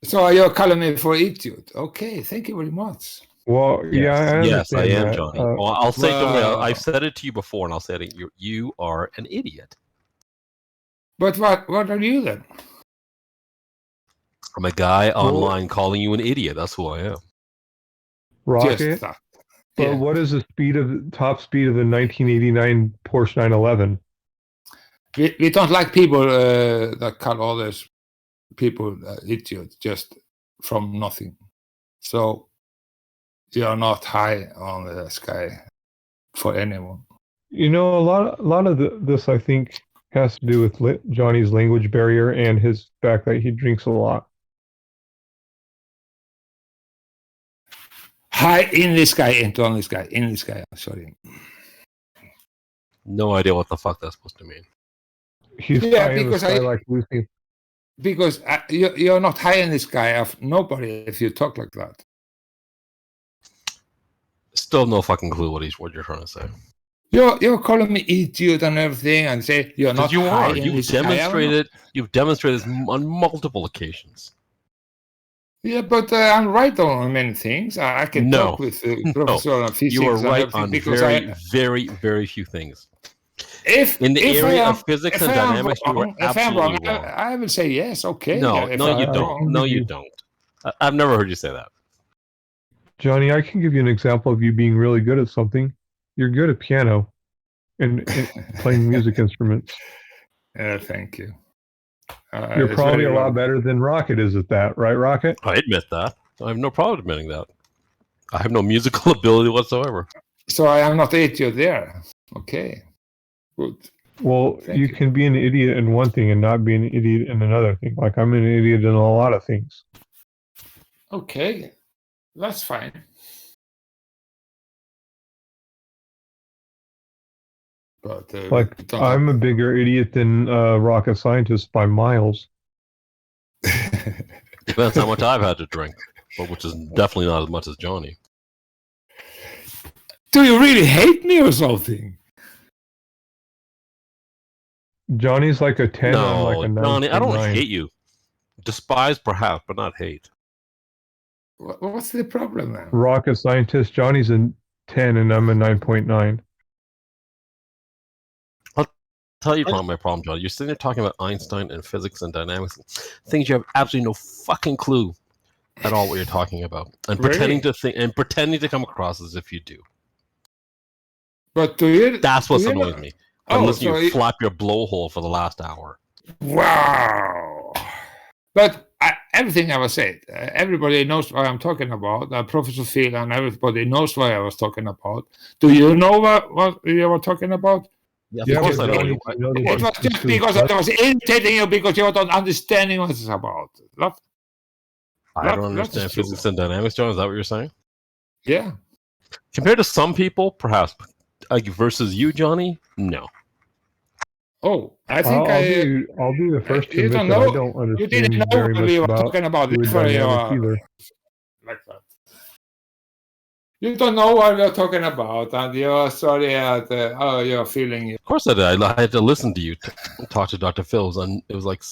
So you're calling me for idiot. Okay, thank you very much. Well, yeah, I Yes, I understand am, that. Johnny. Well, I'll say, don't worry, Wow. I've said it to you before, and I'll say it. You are an idiot. But what are you then? I'm a guy online calling you an idiot. That's who I am. Rocket. Just that. But Yeah. what is the top speed of the 1989 Porsche 911? We don't like people that call others people idiots just from nothing. So you are not high on the sky for anyone. You know, a lot of this, I think, has to do with Johnny's language barrier and his fact that he drinks a lot. High in the sky, into the sky, in the sky. Sorry. No idea what the fuck that's supposed to mean. He's Yeah, high in the because sky like Lucy. Because you're not high in the sky of nobody if you talk like that. Still no fucking clue what you're trying to say. You're calling me idiot and everything, and say you're not You high are. in the sky. You've demonstrated this on multiple occasions. Yeah, but I'm right on many things. I can No. talk with professor on physics. You are and right everything on because very, very few things. If In the if area I am, of physics if and I am dynamics, you are wrong, if I'm wrong, absolutely wrong. I will say yes. Okay. No, if no, I'm you wrong. don't. No, you don't. I've never heard you say that. Johnny, I can give you an example of you being really good at something. You're good at piano and playing music instruments. Thank you. You're it's probably very a lot wrong. better than Rocket is at that, right, Rocket? I admit that. I have no problem admitting that. I have no musical ability whatsoever. So I am not idiot there. Okay. Good. Well, Thank you you. can be an idiot in one thing and not be an idiot in another thing. Like I'm an idiot in a lot of things. Okay. That's fine. But Like I'm a bigger idiot than rocket scientist by miles. Depends how much I've had to drink, but which is definitely not as much as Johnny. Do you really hate me or something? Johnny's like a 10 No, I'm like a 9. Johnny, I don't hate you. Despise, perhaps, but not hate. What's the problem then? Rocket scientist, Johnny's a 10 and I'm a 9.9. Tell you my problem, Johnny. You're sitting there talking about Einstein and physics and dynamics, things you have absolutely no fucking clue at all what you're talking about, and pretending to think and pretending to come across as if you do. But do you? That's what's do you annoying know- me. Oh, Unless so you flap your blowhole for the last hour. Wow. But everything I was said, everybody knows what I'm talking about. Professor Phil and everybody knows what I was talking about. Do you know what you were talking about? Yeah, of course I know. Johnny, you know the It was difference just between because I was irritating you because you don't understanding what it's about. I don't understand physics and dynamics, John. Is that what you're saying? Yeah. Compared to some people, perhaps. Like versus you, Johnny? No. Oh, I think I'll be the first to you admit don't that know. I don't understand You didn't know very what much we were about talking about. fluid Therefore you dynamics are either. like that. You don't know what we're talking about, and you're sorry at you're feeling it. Of course I did. I had to listen to you talk to Dr. Phil, and it was like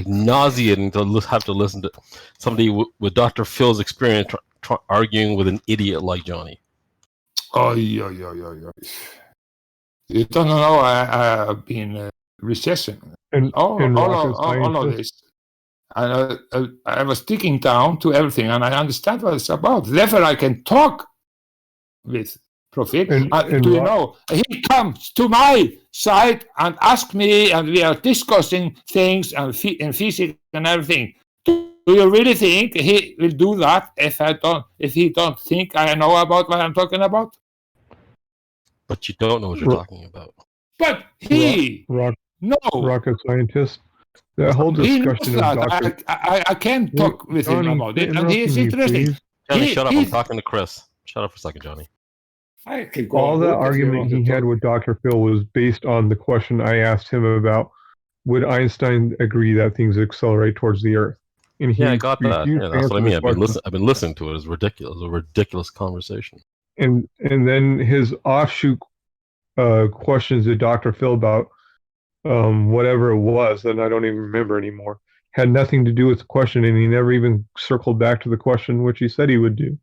nauseating to have to listen to somebody with Dr. Phil's experience arguing with an idiot like Johnny. Oh, yeah. You don't know I've been recession. And all of scientists- this. And I was digging down to everything, and I understand what it's about. Therefore, I can talk with Profit. And Do you know, he comes to my side and asks me, and we are discussing things and physics and everything. Do you really think he will do that if he don't think I know about what I'm talking about? But you don't know what you're talking about. But rocket scientist. The whole discussion of Dr. I can't talk with him about it, and he is interesting. Johnny, shut up. I'm talking to Chris. Shut up for a second, Johnny. I can go All the argument he had with Dr. Phil was based on the question I asked him about would Einstein agree that things accelerate towards the Earth? And I got that. Yeah, that's what I mean. I've been listening to it. It's ridiculous. It's a ridiculous conversation. And then his offshoot questions to Dr. Phil about whatever it was, and I don't even remember anymore, had nothing to do with the question, and he never even circled back to the question, which he said he would do.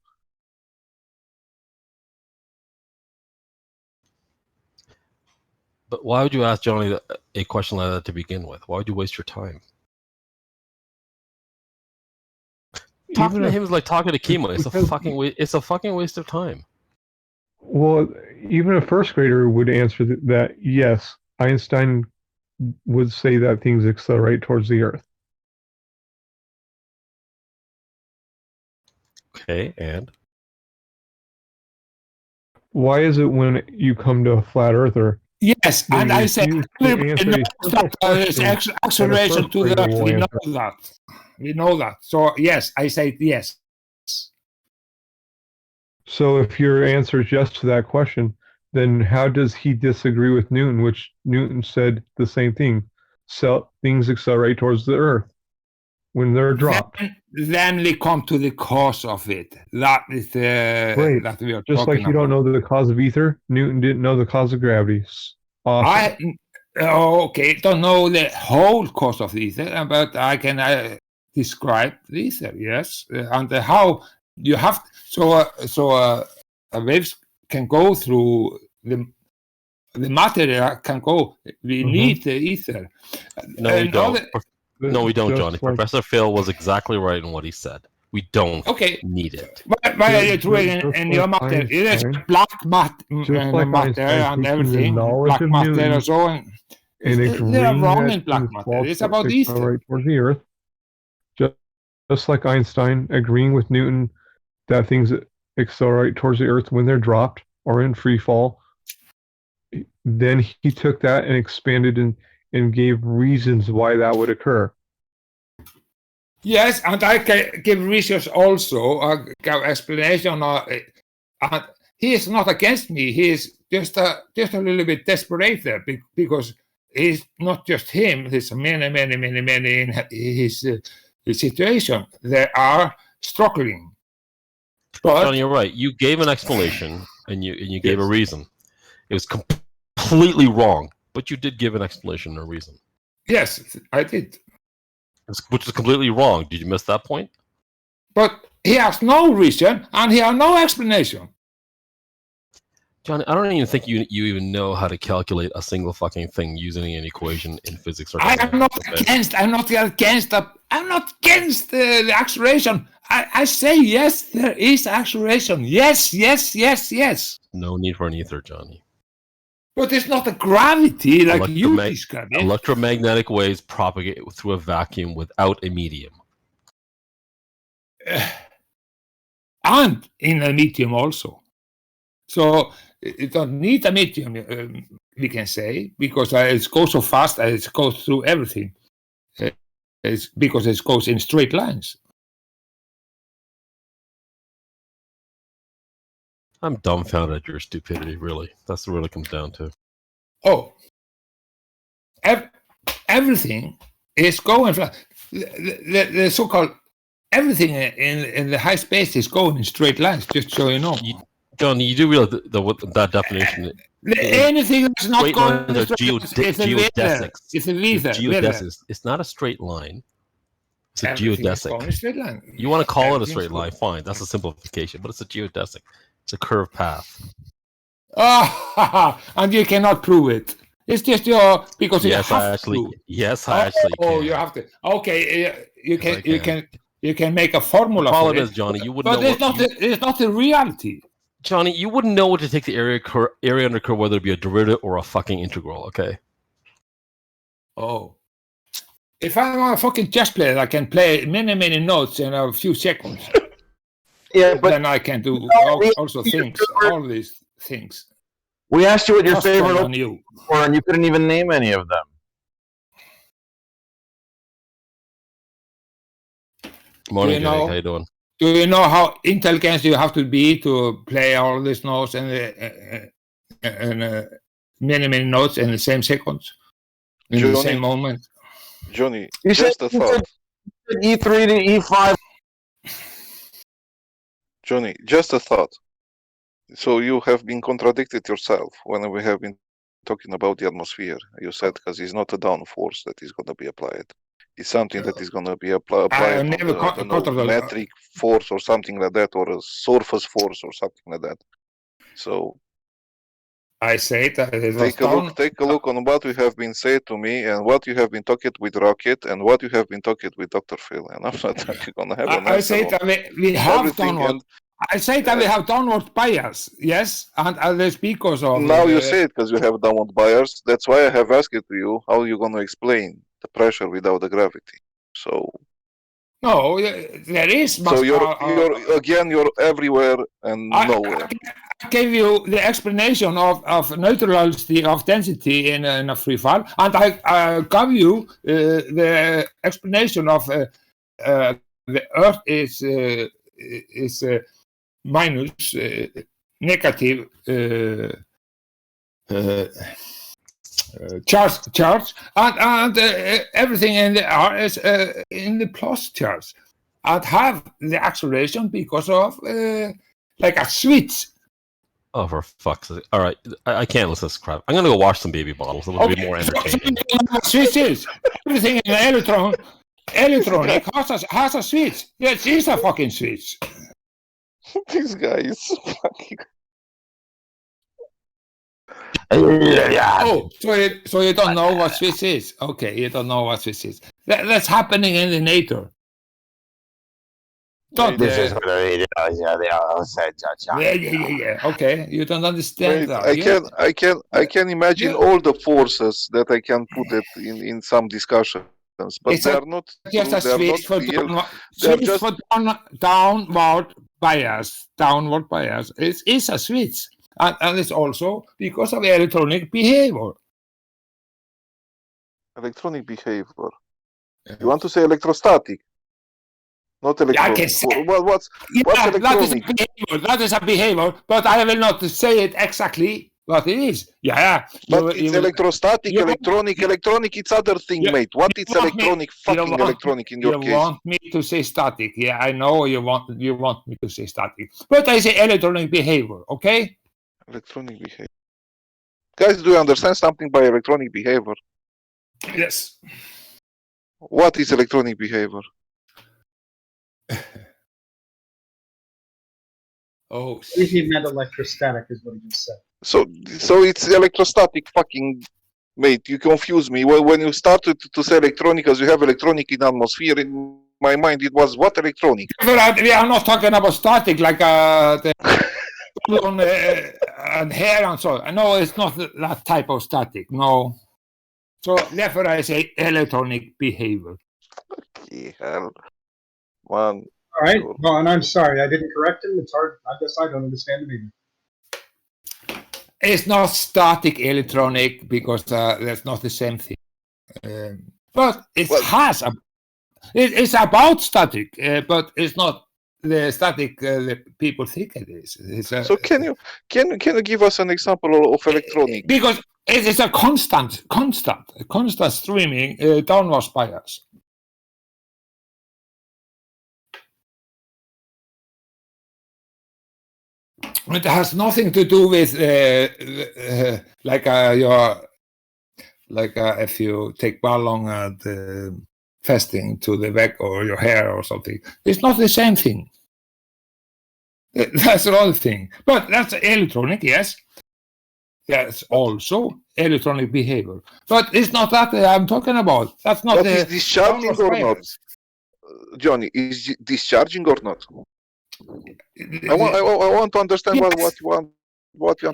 But why would you ask Johnny a question like that to begin with? Why would you waste your time? Talking to him is like talking to Kima. It's a fucking waste of time. Well, even a first grader would answer that yes, Einstein would say that things accelerate towards the Earth. Okay, and? Why is it when you come to a flat earther? Yes, and I say there's acceleration to the Earth. We know that. So yes, I say yes. So if your answer is yes to that question, then how does he disagree with Newton, which Newton said the same thing? So things accelerate towards the Earth when they're dropped. Then we come to the cause of it. That is Right. that we are Just talking like you don't about. know the cause of ether, Newton didn't know the cause of gravity. Awesome. Don't know the whole cause of the ether, but I can describe the ether, yes, and how you have. Waves can go through the matter can go. We need the ether. No, we don't. No, we don't, Just Johnny. like- Professor Phil was exactly right in what he said. We don't need it. But it's in your matter. It is black matter like matter Einstein and taking everything. the knowledge Black of matter Newton and so on. and They are agreeing wrong that in black things matter. fall It's about ether. accelerate towards the Earth. Just like Einstein agreeing with Newton that things accelerate towards the Earth when they're dropped or in free fall. Then he took that and expanded and gave reasons why that would occur. Yes, and I can give research also, give explanation. And he is not against me. He is just a little bit desperate there because it's not just him. There's many in his situation. They are struggling. But Johnny, you're right. You gave an explanation and you gave a reason. It was completely wrong, but you did give an explanation and a reason. Yes, I did. Which is completely wrong. Did you miss that point? But he has no reason and he has no explanation. Johnny, I don't even think you even know how to calculate a single fucking thing using an equation in physics or I'm not against the acceleration. I say yes, there is acceleration. Yes. No need for an ether, Johnny. But it's not a gravity like you described it. Electromagnetic waves propagate through a vacuum without a medium. And in a medium also. So it don't need a medium, we can say, because it goes so fast and it goes through everything. It's because it goes in straight lines. I'm dumbfounded at your stupidity, really. That's what it comes down to. Oh, everything is going flat. The so-called everything in the high space is going in straight lines, just so you know. Johnny, you do realize that definition. Anything that's not going in straight lines is geodesics. It's a geodesics. It's not a straight line. It's a Everything is geodesic. going in straight line. You want to call it a straight line, fine. That's a simplification, but it's a geodesic. It's a curved path. And you cannot prove it. It's just because you have to. Yes, I actually can. Oh, you have to. Okay, you can make a formula. The problem for is, it. Johnny, you wouldn't But know. it's not the reality. Johnny, you wouldn't know what to take the area under curve, whether it be a derivative or a fucking integral. Okay. Oh. If I'm a fucking chess player, I can play many notes in a few seconds. Yeah, but then I can do also things, all these things. We asked you what your Just favorite on you. were, and you couldn't even name any of them. Morning, Jake. How you doing? Do you know how intelligent you have to be to play all these notes and many notes in the same seconds, in the same moment? Johnny, just a thought. E3 to E5. Johnny, just a thought. So you have been contradicted yourself when we have been talking about the atmosphere. You said because it's not a down force that is going to be applied. It's something that is going to be applied on the metric force or something like that, or a surface force or something like that. So I say that take a look on what you have been said to me and what you have been talking with Rocket and what you have been talking with Dr. Phil. And I'm not going to have an answer. I say that we have downward. I say that we have downward bias, yes, and that's because of. Now you say it because you have downward bias. That's why I have asked it to you. How are you going to explain the pressure without the gravity? So. No, there is. So you're everywhere and nowhere. I gave you the explanation of neutrality of density in a free fall, and I gave you the explanation of the Earth is minus negative charge, and everything in the R is in the plus charge, and have the acceleration because of like a switch. Oh, for fuck's sake! All right, I can't listen to this crap. I'm gonna go wash some baby bottles. It'll be more entertaining. Switch is everything in the electronic has a switch. Yes, it's a fucking switch. This guy is fucking. Oh, so you don't know what switch is? Okay, you don't know what switch is. That's happening in the nature. Don't This yeah. Okay, you don't understand Wait, that. I can imagine all the forces that I can put it in some discussions, but It's they are not. Just a They are not switch for real. downward bias. It is a switch, and it's also because of electronic behavior. Electronic behavior. You want to say electrostatic? Not electronic. I can say, What's electronic? That is a behavior, but I will not say it exactly what it is. Yeah. But it's electrostatic, electronic. It's other thing, mate. What is electronic? Fucking electronic in your case. You want me to say static? Yeah, I know you want me to say static, but I say electronic behavior. Okay. Electronic behavior. Guys, do you understand something by electronic behavior? Yes. What is electronic behavior? Oh, he meant electrostatic is what he just said. So it's electrostatic, fucking mate. You confuse me. When you started to say electronic, as you have electronic in atmosphere, in my mind it was what electronic? We are not talking about static like the and hair and so. No, it's not that type of static. No. So therefore, I say electronic behavior. Okay, hell, man. All right. Well, and I'm sorry, I didn't correct him. It's hard. I guess I don't understand it either. It's not static electronic because that's not the same thing. But it has a. It's about static, but it's not the static that people think it is. So can you give us an example of electronic? Because it is a constant streaming downwards bias. It has nothing to do with if you take ballon and fasting to the back or your hair or something. It's not the same thing. That's the other thing. But that's electronic, yes. That's also electronic behavior. But it's not that I'm talking about. That's not But is discharging or not? Johnny, is discharging or not? I want to understand what you want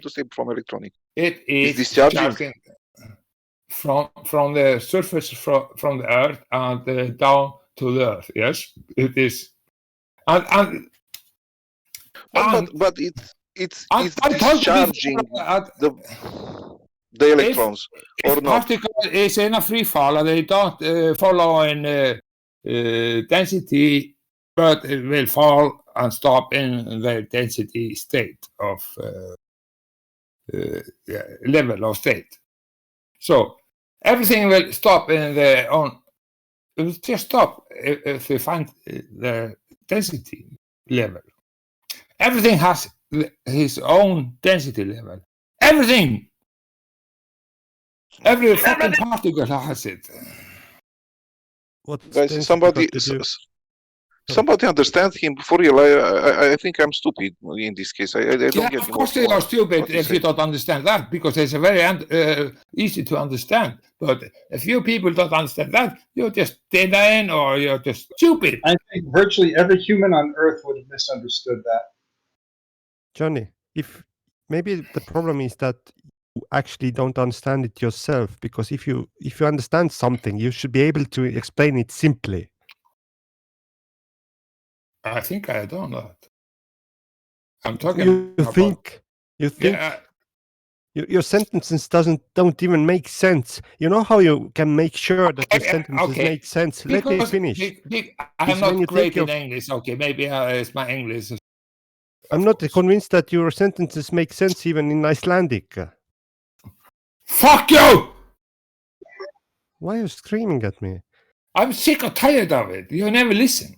to say from electronic. It is discharging from the surface from the earth and down to the earth. Yes, it is. But it's discharging the electrons or if not. Particle is in a free fall and they don't follow in density, but it will fall and stop in the density state of level of state. So everything will stop in the own. It will just stop if we find the density level. Everything has his own density level. Everything. Every fucking particle has it. Guys, somebody understands him for real. I think I'm stupid in this case. I don't get. Of course, you are stupid if you don't understand that, because it's a very easy to understand. But if you people don't understand that, you're just denying or you're just stupid. I think virtually every human on Earth would have misunderstood that. Johnny, if maybe the problem is that you actually don't understand it yourself, because if you understand something, you should be able to explain it simply. I think I don't know that. I'm talking. You think your sentences don't even make sense. You know how you can make sure that your sentences make sense? Let me finish. I'm not great in English. Okay, maybe it's my English. I'm not convinced that your sentences make sense even in Icelandic. Fuck you! Why are you screaming at me? I'm sick or tired of it. You never listen.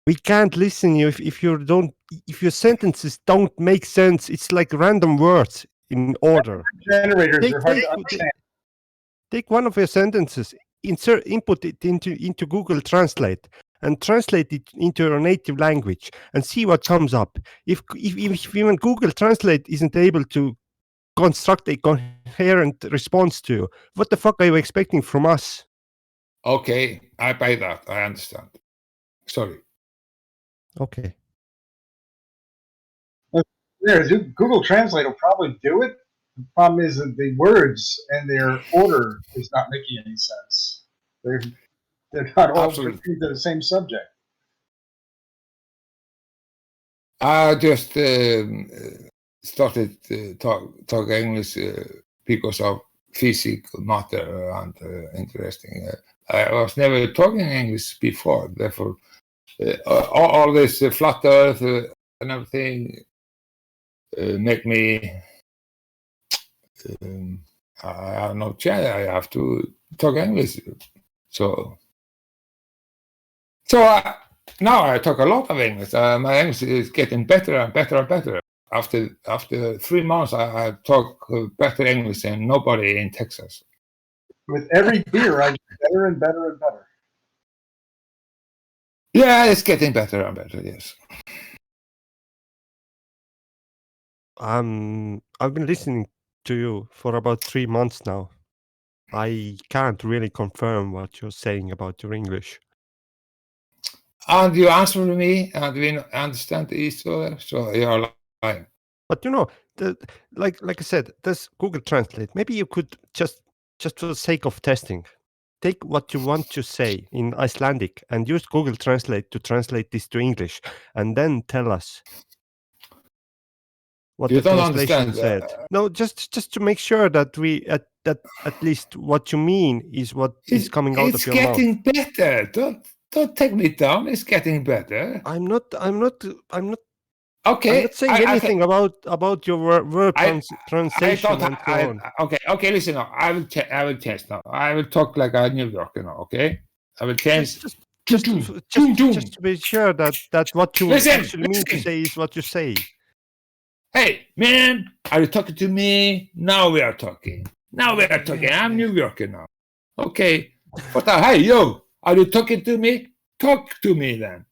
We can't listen you if your sentences don't make sense. It's like random words in order. Generators are hard to understand. Take one of your sentences, input it into Google Translate, and translate it into your native language, and see what comes up. If even Google Translate isn't able to construct a coherent response to you, what the fuck are you expecting from us? Okay, I buy that. I understand. Sorry. Okay. Google Translate will probably do it. The problem is that the words and their order is not making any sense. They're not all referring to the same subject. I just started to talk English because of physical matter and interesting. I was never talking English before, therefore all this flat earth and everything make me I have no chance. I have to talk English. So now I talk a lot of English. My English is getting better and better and better. After 3 months, I talk better English than nobody in Texas. With every beer, I get better and better and better. Yeah, it's getting better and better. Yes. I've been listening to you for about 3 months now. I can't really confirm what you're saying about your English. And you answer me, and we understand each other, so you're lying. But like I said, there's Google Translate. Maybe you could just for the sake of testing, take what you want to say in Icelandic and use Google Translate to translate this to English, and then tell us what you the don't translation understand. said. No, just to make sure that we that at least what you mean is what is coming out of your mouth. It's getting better. Don't take me down. It's getting better. I'm not. Okay. I'm not saying anything about your word pronunciation and so on. Okay. Listen now. I will change now. I will talk like a New Yorker now. Okay. I will change. Just to be sure that what you actually mean to say is what you say. Hey, man, are you talking to me? Now we are talking. I'm New Yorker now. Okay. Hey, yo, are you talking to me? Talk to me then.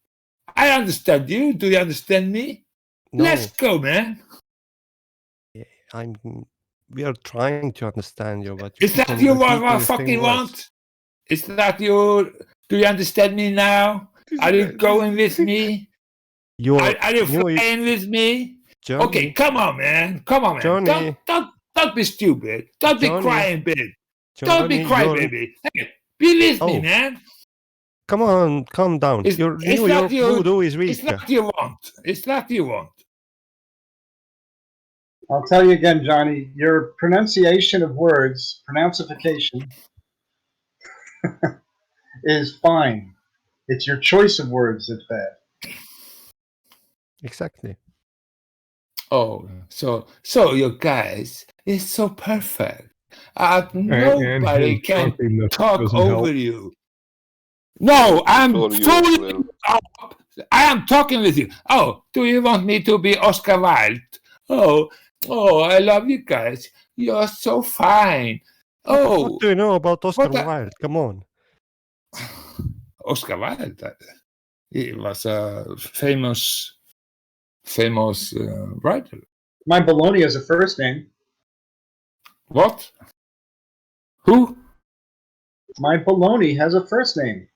I understand you. Do you understand me? No. Let's go, man. We are trying to understand you, but is that you what I fucking want? Is that you? Do you understand me now? Are you going with me? Are you flying with me? Johnny, okay, come on, man. Johnny. Don't be stupid. Don't be crying, baby. Don't be crying, baby. Hey, be with me, man. Come on, calm down. Your voodoo is weak. It's not you want. It's not you want. I'll tell you again, Johnny, your pronunciation of words, pronouncification, is fine. It's your choice of words that's bad. Exactly. Oh, so you guys is so perfect. Nobody can talk over you. No, I'm fully up. I am talking with you. Oh, do you want me to be Oscar Wilde? Oh, I love you guys. You're so fine. What do you know about Oscar Wilde? Come on. Oscar Wilde. He was a famous writer. My baloney has a first name. What? Who? My baloney has a first name.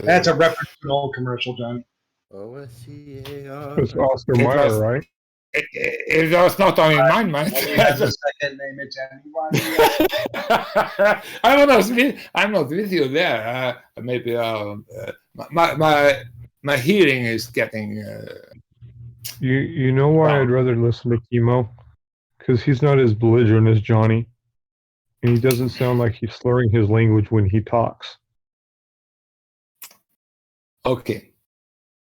That's a reference to an old commercial, John. It's Oscar Mayer, right? It was not only mine, man. That's a second name. It's anyone. I'm not with you there. Maybe my hearing is getting. You know why I'd rather listen to Chemo? Because he's not as belligerent as Johnny, and he doesn't sound like he's slurring his language when he talks. Okay.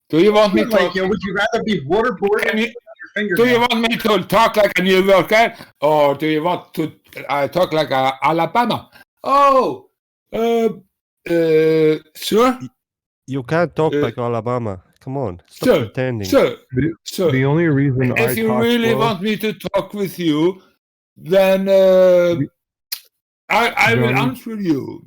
Do you want me to? Like, would you rather be waterboarded with your finger? Do you want me to talk like a New Yorker, or do you want to talk like a Alabama? Oh, sir. You can't talk like Alabama. Come on, stop Sir, pretending. sir, The only reason I if you talk really slow, want me to talk with you, then I will Johnny- answer you.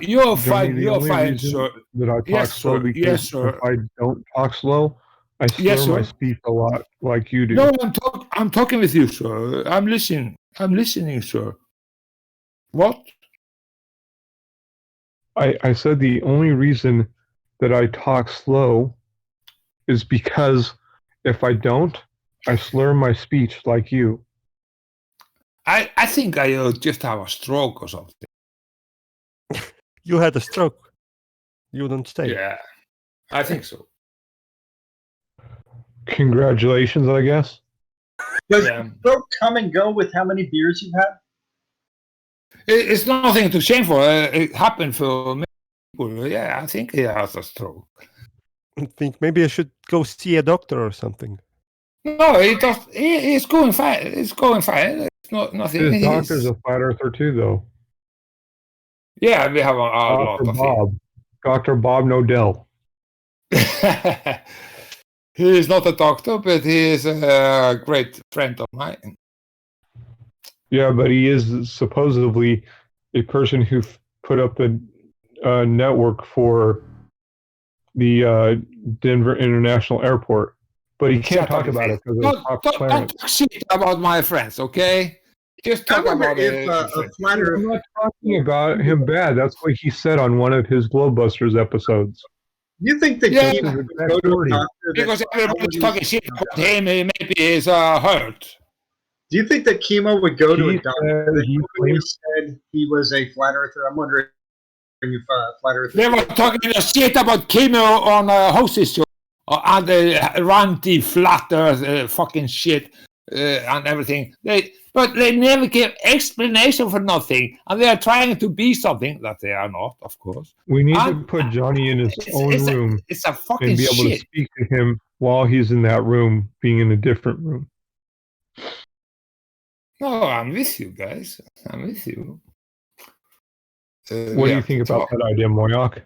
You're Johnny, fine. the You're only fine, reason sir. that I talk Yes, slow sir. because Yes, sir. if I don't talk slow, I slur Yes, my sir. speech a lot like you do. No, I'm talking with you, sir. I'm listening. I'm listening, sir. What? I said the only reason that I talk slow is because if I don't, I slur my speech like you. I think I just have a stroke or something. You had a stroke. You don't stay. Yeah, I think so. Congratulations, I guess. Does Yeah. stroke come and go with how many beers you've had? It's nothing to shame for. It happened for many people. Yeah, I think he has a stroke. I think maybe I should go see a doctor or something. No, he does. He's going fine. It's going fine. It's not nothing. His doctor's a flat earther too, though. Yeah, we have a lot Dr. of Bob. Dr. Bob Nodell. him. He is not a doctor, but he is a great friend of mine. Yeah, but he is supposedly a person who put up the network for the Denver International Airport. But he can't talk about it because of top clearance. Don't talk shit about my friends, okay? Just talk about it. I'm not talking about him bad. That's what he said on one of his Globebusters episodes. You think that Yeah. Keema would go to a doctor Because everybody's talking shit about him, maybe he's hurt. Do you think that Keema would go to He a doctor that he openly said he was a flat earther? I'm wondering if flat earther. They were talking shit about Kimo on Hostess show and the ranty flat earth fucking shit and everything. But they never give explanation for nothing, and they are trying to be something that they are not, of course. We need to put Johnny in his own room It's a fucking and be able to shit. speak to him while he's in that room, being in a different room. No, I'm with you guys. I'm with you. What do you think about that idea, Moyak?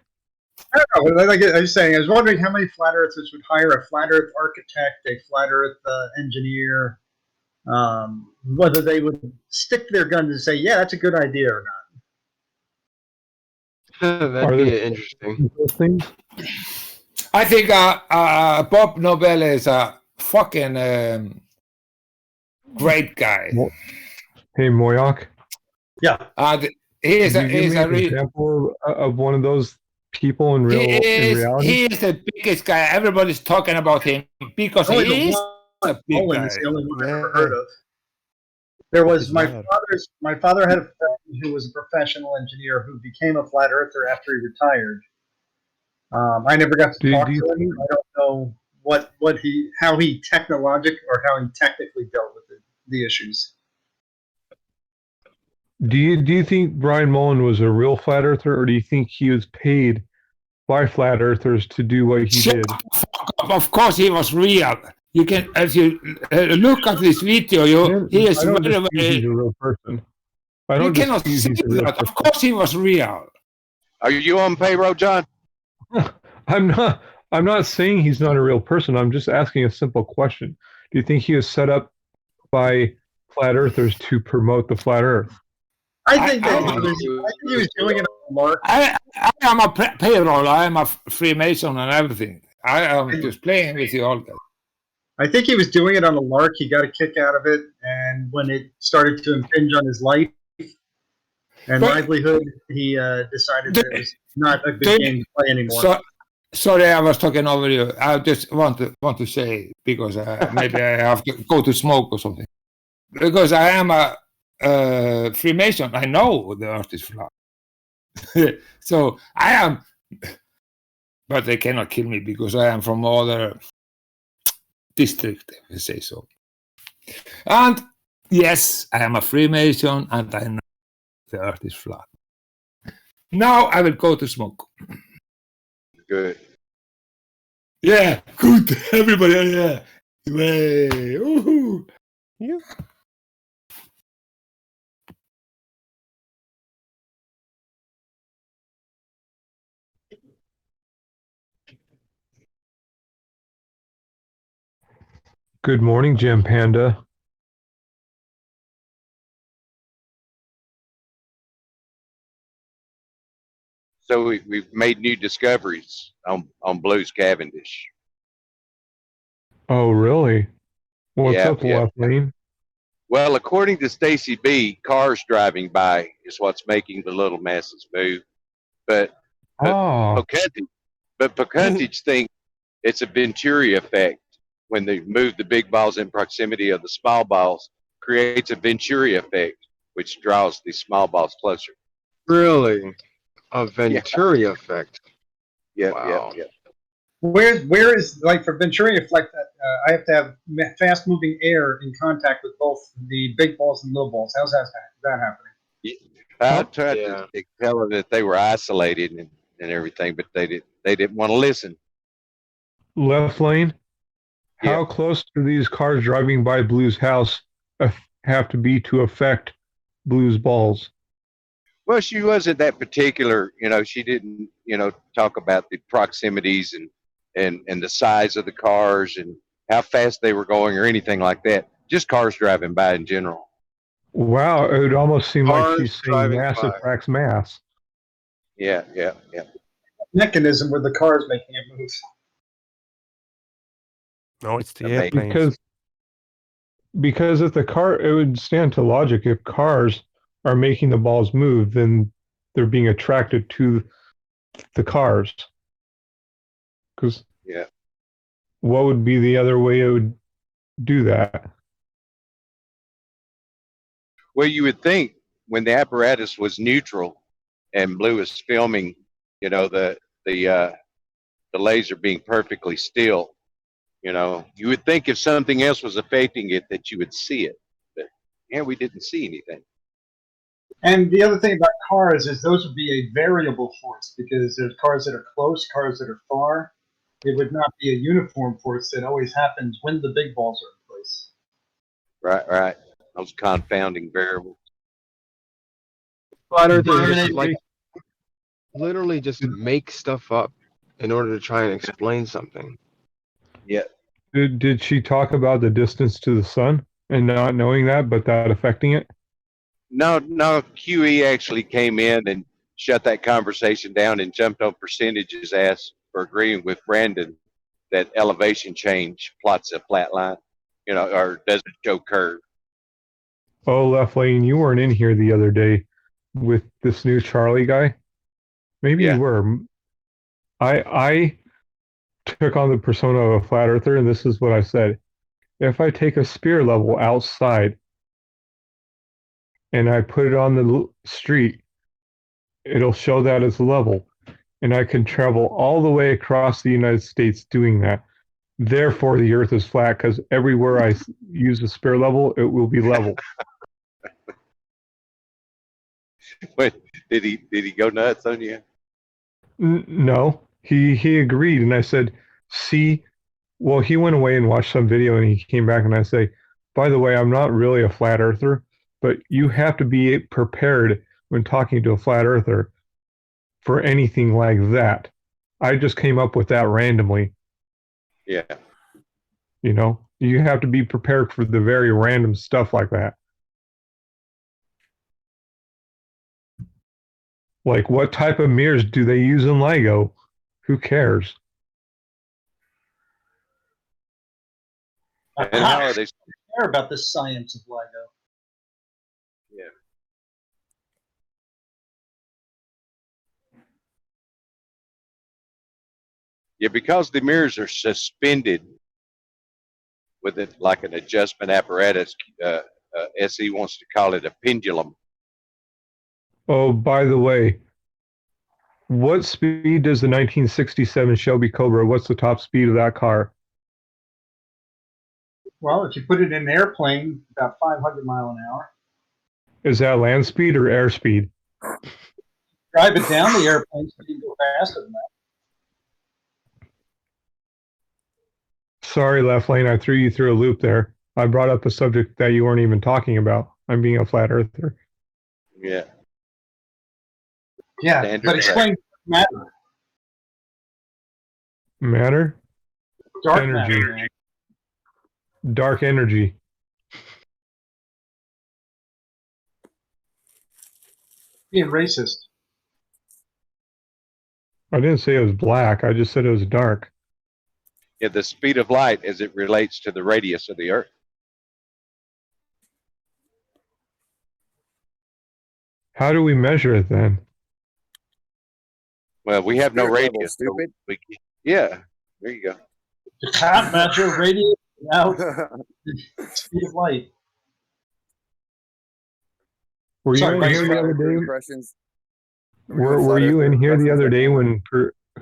I don't know. Like I was saying, I was wondering how many flat earthers would hire a flat earth architect, a flat earth engineer, whether they would stick their guns and say, yeah, that's a good idea or not. That'd be interesting. Things? I think Bob Nobel is a fucking great guy. Hey, Moyak. Yeah. And he is Can you give me an real. example of one of those people in reality? He is the biggest guy. Everybody's talking about him because Only he is the a big Owen guy. is the only one I've ever heard of. There was my father had a friend who was a professional engineer who became a flat earther after he retired. I never got to talk to him. I don't know how he technically dealt with the issues. Do you think Brian Mullen was a real flat earther, or do you think he was paid by flat earthers to do what he did? Of course, he was real. You can, if you look at this video, he is I don't very, dispute very. he's a real person. I You don't cannot dispute say he's a real that. person. Of course, he was real. Are you on payroll, John? I'm not saying he's not a real person. I'm just asking a simple question. Do you think he was set up by flat earthers to promote the flat earth? I think he was doing it on the lark. I am a payroll. I am a Freemason and everything. I am just playing with you all guys. I think he was doing it on a lark. He got a kick out of it, and when it started to impinge on his life and livelihood, he decided that it was not a good game to play anymore. Sorry, I was talking over you. I just want to say, because maybe I have to go to smoke or something. Because I am a Freemason. I know the earth is flat. So I am, but they cannot kill me because I am from other district, if you say so. And yes, I am a Freemason, and I know the earth is flat. Now I will go to smoke. Good. Yeah, good. Everybody, yeah. Way. Woohoo. Yeah. Good morning, Jim Panda. So we've made new discoveries on Blues Cavendish. Oh, really? What's Yeah, up, yeah. Left Lane? Well, according to Stacy B, cars driving by is what's making the little masses move. But Oh, Pocuntage thinks it's a Venturi effect when they move the big balls in proximity of the small balls, creates a Venturi effect, which draws the small balls closer. Really? A Venturi effect? Yeah, Wow. yeah. Where is, like, for Venturi effect, I have to have fast moving air in contact with both the big balls and little balls. How's that happening? I tried to tell her that they were isolated and everything, but they didn't want to listen. Left Lane? Yeah. How close do these cars driving by Blue's house have to be to affect Blue's balls? Well, she wasn't that particular, she didn't, talk about the proximities and the size of the cars and how fast they were going or anything like that. Just cars driving by in general. Wow, it would almost seem like Cars she's saying driving mass by. attracts mass. Yeah. Mechanism where the car is making it move. No, it's the Amazing. airplanes. Because if the car, it would stand to logic, if cars are making the balls move, then they're being attracted to the cars. Because Yeah. what would be the other way it would do that? Well, you would think when the apparatus was neutral and Blue was filming, the laser being perfectly still, you would think if something else was affecting it that you would see it. But yeah, we didn't see anything. And the other thing about cars is those would be a variable force because there's cars that are close, cars that are far. It would not be a uniform force that always happens when the big balls are in place. Right. Those confounding variables. Flat earthers just, like, literally just make stuff up in order to try and explain something. Yeah. Did she talk about the distance to the sun and not knowing that, but that affecting it? No, QE actually came in and shut that conversation down and jumped on Percentage's ass for agreeing with Brandon that elevation change plots a flat line, or doesn't show curve. Oh, Left Lane, you weren't in here the other day with this new Charlie guy. Maybe Yeah. you were. I took on the persona of a flat earther, and this is what I said. If I take a spear level outside and I put it on the street, it'll show that as level. And I can travel all the way across the United States doing that. Therefore, the earth is flat because everywhere I use a spear level, it will be level. Wait, did he go nuts on you? No, he agreed, and I said, "See, well, he went away and watched some video, and he came back, and I say, by the way, I'm not really a flat earther, but you have to be prepared when talking to a flat earther for anything like that. I just came up with that randomly. Yeah. You have to be prepared for the very random stuff like that. Like, what type of mirrors do they use in Lego? Who cares? And how are they? Care about the science of Lego. Yeah. Yeah, because the mirrors are suspended with it like an adjustment apparatus. SE wants to call it a pendulum. Oh, by the way, what speed does the 1967 Shelby Cobra? What's the top speed of that car? Well, if you put it in an airplane, about 500 mile an hour. Is that land speed or air speed? Drive it down the airplane so you can go faster than that. Sorry, Left Lane, I threw you through a loop there. I brought up a subject that you weren't even talking about. I'm being a flat earther. Yeah. Yeah, Standard but explain matter. Matter? Dark Energy. matter. Man. Dark energy. Being racist. I didn't say it was black. I just said it was dark. Yeah, the speed of light as it relates to the radius of the Earth. How do we measure it then? Well, we have no Spirit level, radius. So stupid. yeah, there you go. You can't measure radius without the speed of light. Were you Sorry, in right, here the right. other day? Impressions. Were you in here the other day when?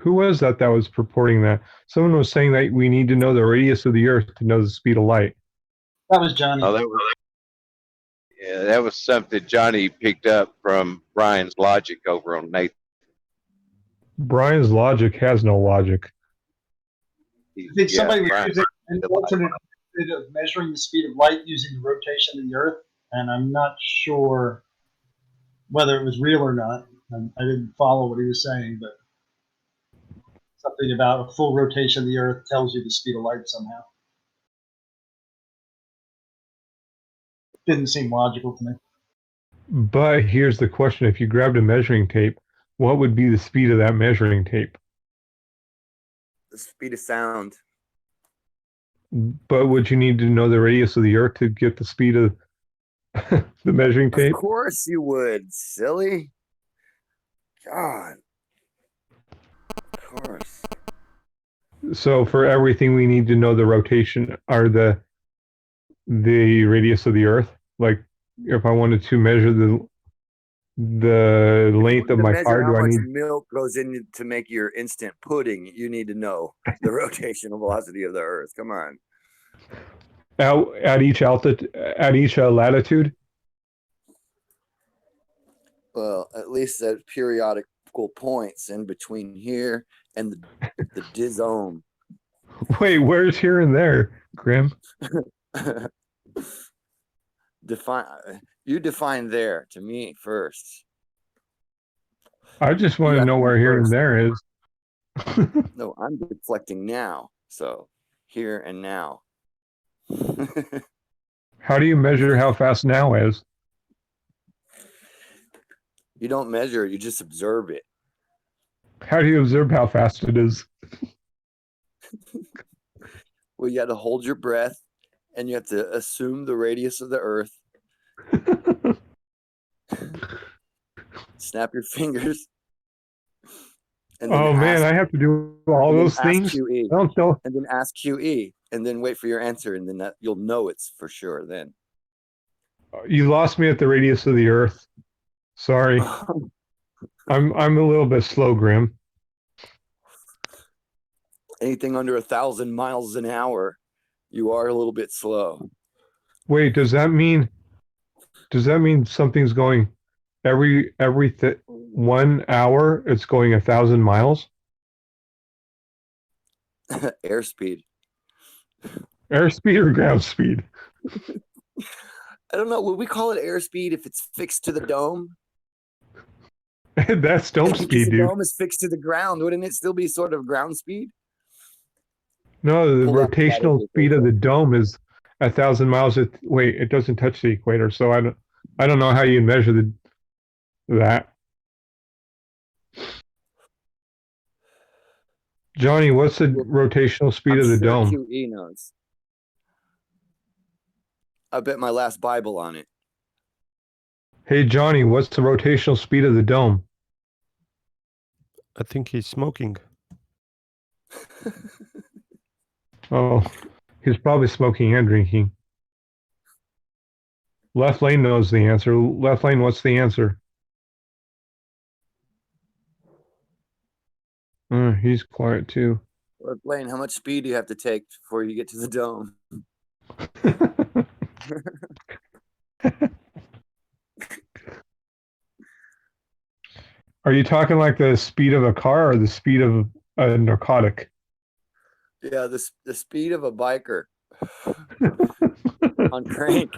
Who was that was purporting that? Someone was saying that we need to know the radius of the Earth to know the speed of light. That was Johnny. Oh, that was something Johnny picked up from Brian's logic over on Nathan. Brian's logic has no logic. I think somebody was Brian. using an alternate method of measuring the speed of light using the rotation of the Earth, and I'm not sure whether it was real or not. I didn't follow what he was saying, but something about a full rotation of the Earth tells you the speed of light somehow. Didn't seem logical to me. But here's the question: if you grabbed a measuring tape, what would be the speed of that measuring tape? The speed of sound. But would you need to know the radius of the Earth to get the speed of the measuring tape? Of course you would, silly. God. Of course. So for everything, we need to know the rotation or the radius of the Earth. Like, if I wanted to measure the length of To my measure fire, how do I much need? milk goes in to make your instant pudding, you need to know the rotational velocity of the Earth. Come on. At each altitude, at each latitude? Well, at least at periodical points in between here and the dizome. Wait, where's here and there, Grim? Define there to me first. I just want to know where here and there is. No, I'm deflecting now. So here and now. How do you measure how fast now is? You don't measure, you just observe it. How do you observe how fast it is? Well, you have to hold your breath and you have to assume the radius of the Earth. Snap your fingers. And oh man, I have to do all those things. QE, don't tell. And then ask QE, and then wait for your answer, and then you'll know it's for sure. Then you lost me at the radius of the Earth. Sorry, I'm a little bit slow, Grim. Anything under 1,000 miles an hour, you are a little bit slow. Wait, does that mean something's going every 1 hour? It's going 1,000 miles. Airspeed. Airspeed or ground speed? I don't know. Would we call it airspeed if it's fixed to the dome? That's dome speed, the dude. dome is fixed to the ground. Wouldn't it still be sort of ground speed? No, the rotational speed of the dome is 1,000 miles. Wait, it doesn't touch the equator, so I don't know how you measure that. Johnny, what's the rotational speed of the dome? QE knows. I bet my last Bible on it. Hey, Johnny, what's the rotational speed of the dome? I think he's smoking. Oh, he's probably smoking and drinking. Left Lane knows the answer. Left Lane, what's the answer? He's quiet too. Left Lane, how much speed do you have to take before you get to the dome? Are you talking like the speed of a car or the speed of a narcotic? Yeah, the speed of a biker on crank.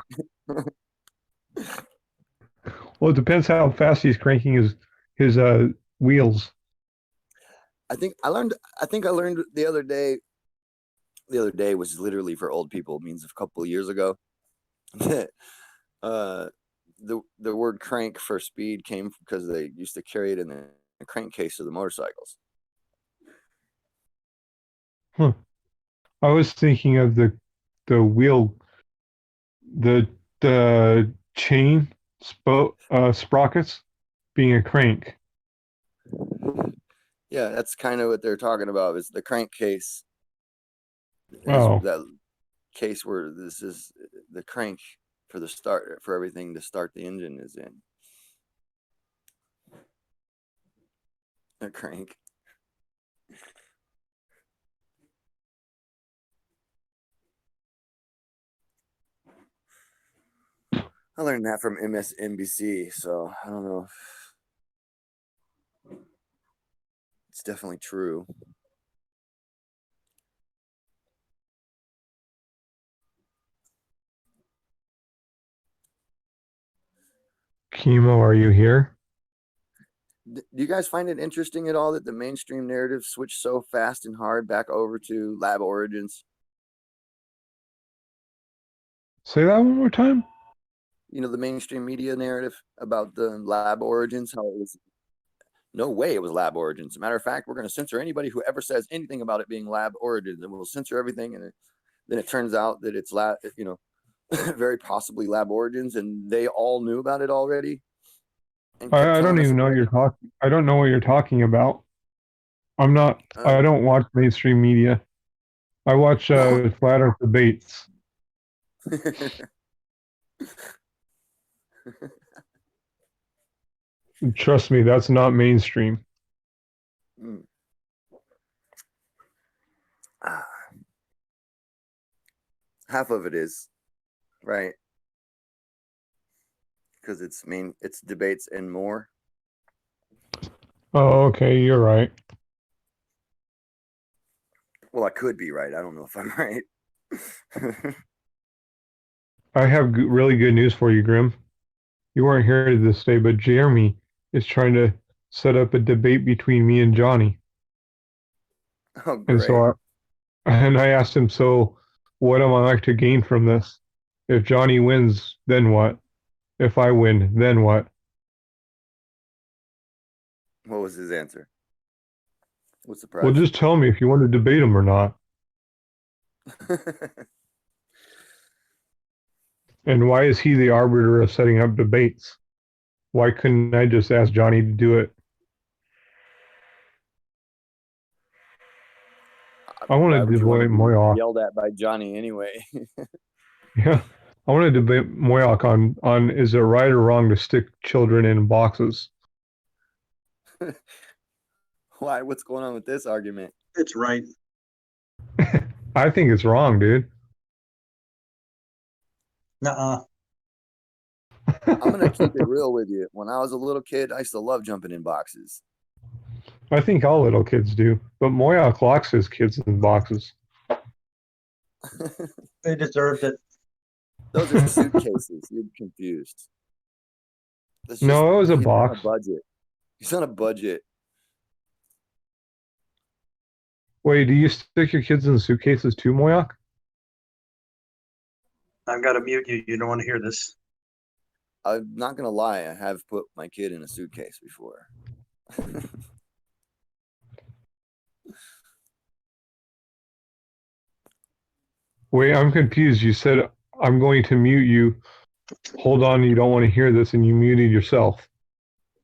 Well, it depends how fast he's cranking his wheels. I think I learned the other day. The other day was literally for old people. It means a couple of years ago. The word crank for speed came because they used to carry it in the crankcase of the motorcycles. Huh. I was thinking of the wheel, the chain sprockets being a crank. Yeah, that's kind of what they're talking about. Is the crankcase? Oh, That case where this is the crank for the start for everything to start the engine is in a crank. I learned that from MSNBC, so I don't know. It's definitely true. Chemo, are you here? Do you guys find it interesting at all that the mainstream narrative switched so fast and hard back over to lab origins? Say that one more time. You know, the mainstream media narrative about the lab origins, how it was no way it was lab origins. As a matter of fact, we're going to censor anybody who ever says anything about it being lab origins, and we'll censor everything. And then it turns out that it's lab, very possibly lab origins, and they all knew about it already. I don't even know what you're talking. I don't know what you're talking about. I'm not. I don't watch mainstream media. I watch flat Earth debates. Trust me, that's not mainstream. Half of it is, right? Because it's debates and more. Oh, okay, you're right. Well, I could be right. I don't know if I'm right. I have really good news for you, Grim. You weren't here this day, but Jeremy is trying to set up a debate between me and Johnny. Oh, great. And so I asked him, so what am I like to gain from this? If Johnny wins, then what? If I win, then what? What was his answer? What's the prize? Well, just tell me if you want to debate him or not. And why is he the arbiter of setting up debates? Why couldn't I just ask Johnny to do it? I want to debate Moyoc. Yelled at by Johnny anyway. Yeah, I want to debate Moyoc on is it right or wrong to stick children in boxes? Why? What's going on with this argument? It's right. I think it's wrong, dude. Nuh-uh. I'm gonna keep it real with you. When I was a little kid, I used to love jumping in boxes. I think all little kids do, but Moyoc locks his kids in boxes. They deserved it. Those are suitcases. You're confused. No, it was a he's box. On a budget. He's on a budget. Wait, do you stick your kids in suitcases too, Moyoc? I've got to mute you. You don't want to hear this. I'm not gonna lie. I have put my kid in a suitcase before. Wait, I'm confused. You said I'm going to mute you. Hold on, you don't want to hear this, and you muted yourself.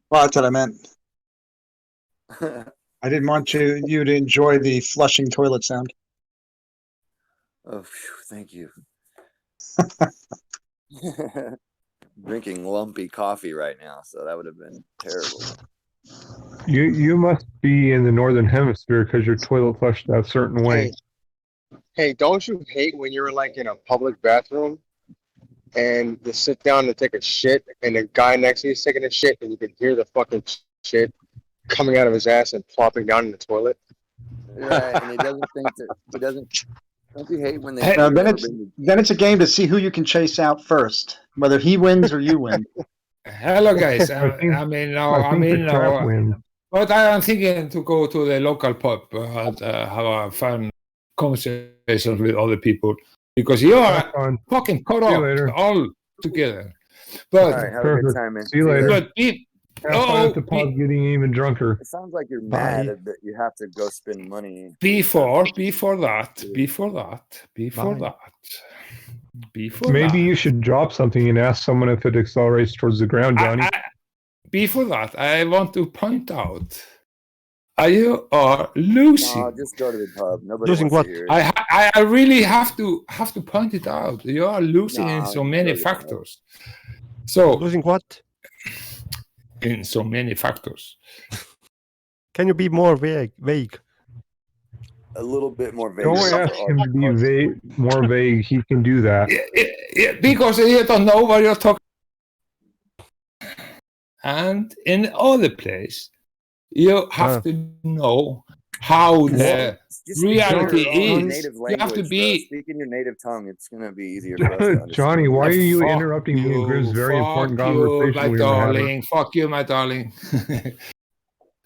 Well, that's what I meant. I didn't want you to enjoy the flushing toilet sound. Oh, phew, thank you. Drinking lumpy coffee right now, so that would have been terrible. You must be in the northern hemisphere because your toilet flushed that certain way. Hey, don't you hate when you're like in a public bathroom and you sit down to take a shit and the guy next to you is taking a shit and you can hear the fucking shit coming out of his ass and plopping down in the toilet? Right, and he doesn't think that he doesn't. Don't you hate when they? No, then it's a game to see who you can chase out first, whether he wins or you win. Hello, guys. I think the trap no. wins. But I am thinking to go to the local pub and have a fun conversation with other people because you are fucking corrupt all together. But All right, have a good time, man. See you later. But Have fun at the pub getting even drunker. It sounds like you're mad that you have to go spend money. before that, Maybe you should drop something and ask someone if it accelerates towards the ground, Johnny. Before that, I want to point out, you are losing. No, just go to the pub. Nobody Losing wants what? to hear it. I really have to point it out. You are losing in so many factors. So losing what? In so many factors. Can you be more vague? A little bit more vague. Don't ask him to be more vague. He can do that. Because you don't know what you're talking. And in other place, you have to know how the reality is. You have to be. Speak in your native tongue. It's going to be easier for us to understand. Johnny, why are you interrupting me in Grim's very important conversation we were having? Fuck you, my darling.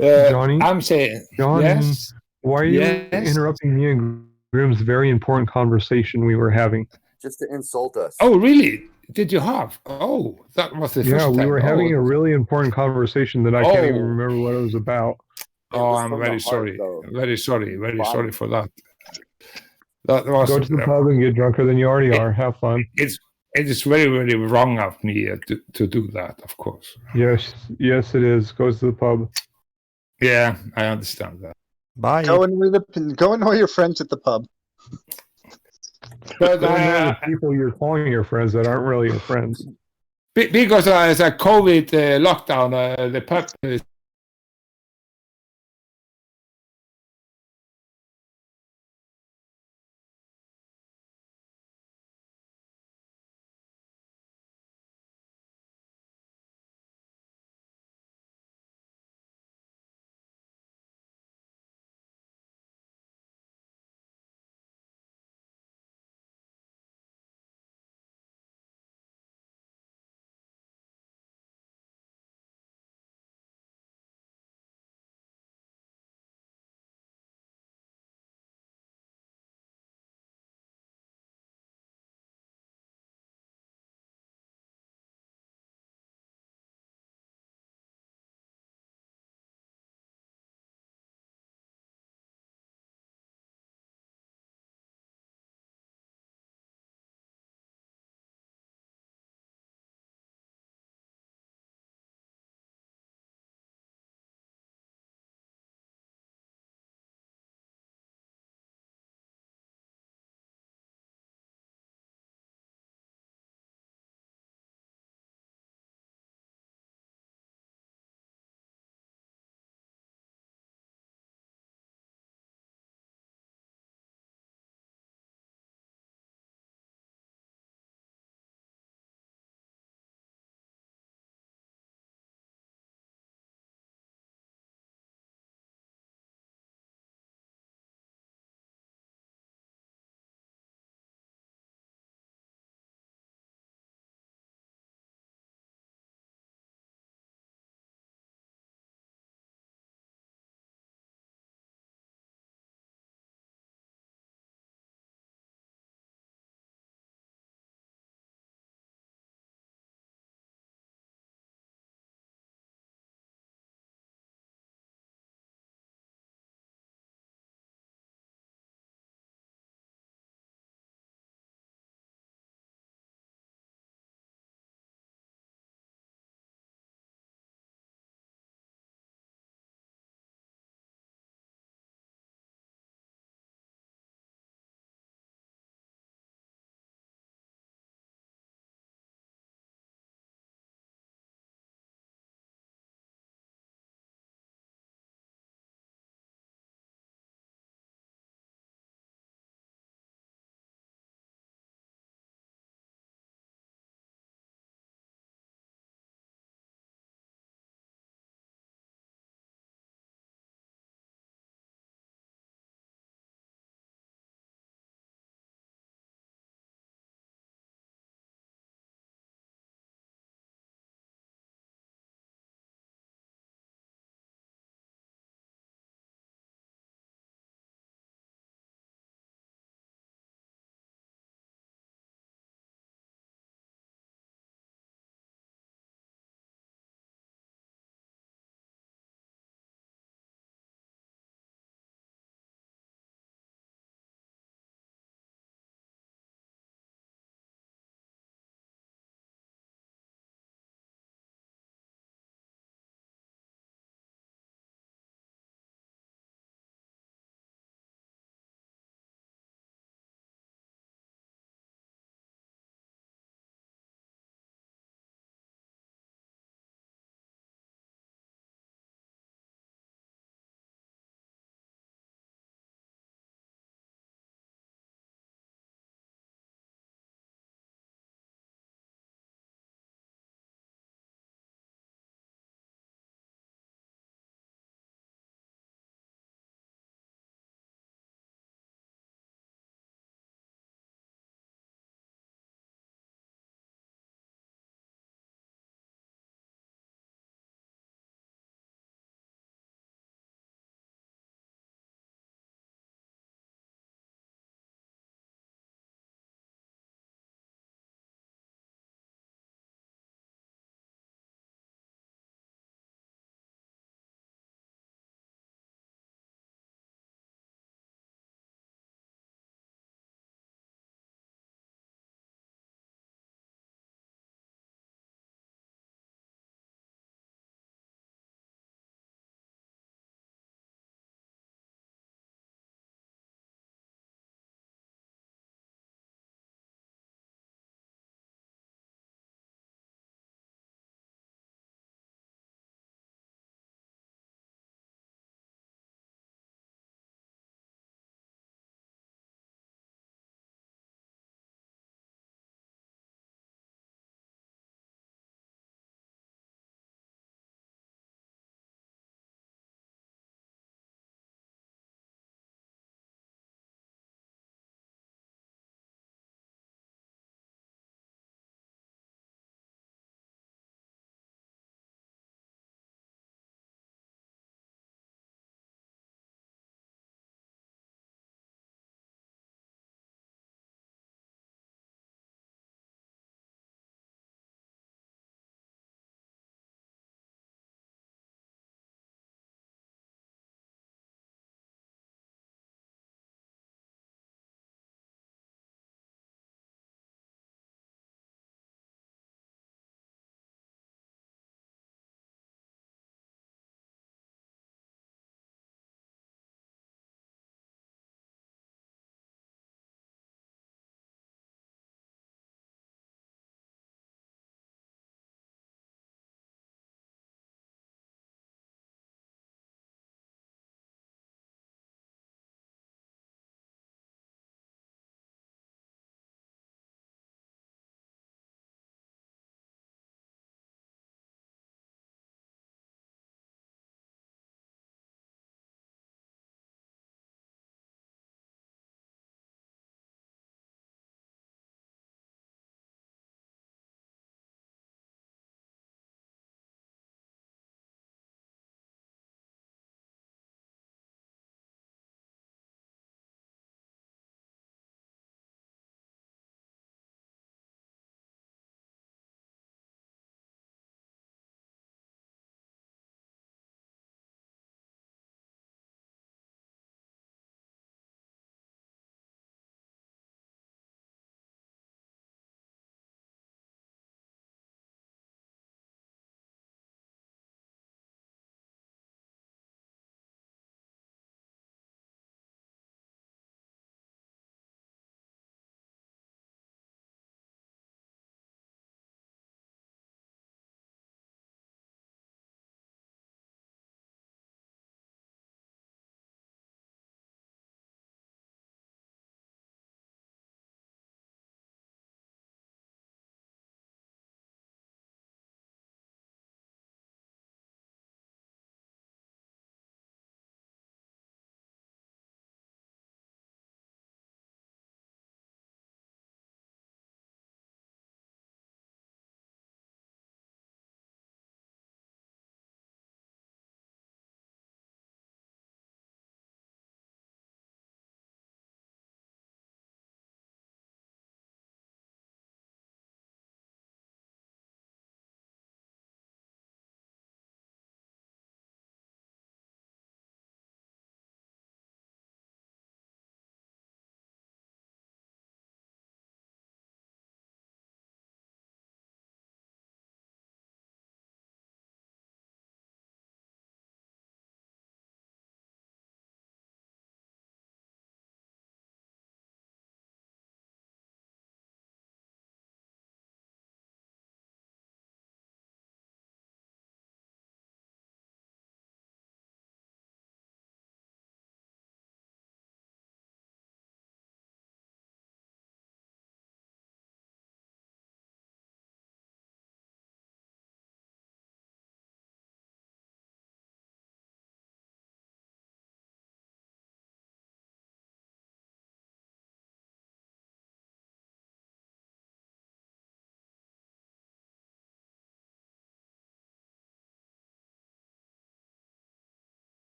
Johnny, I'm saying, Johnny, yes. Why are you interrupting me in Grim's very important conversation we were having? Just to insult us. Oh, really? Did you have? Oh, that was the first time. Yeah, we were having a really important conversation that I can't even remember what it was about. Oh, I'm very sorry. Very sorry for that. That was, go to the pub and get drunker than you already are. Have fun. It is very, very wrong of me to do that, of course. Yes, it is. Go to the pub. Yeah, I understand that. Bye. Go and know your friends at the pub. But the people you're calling your friends that aren't really your friends. Because as a COVID lockdown, the pub is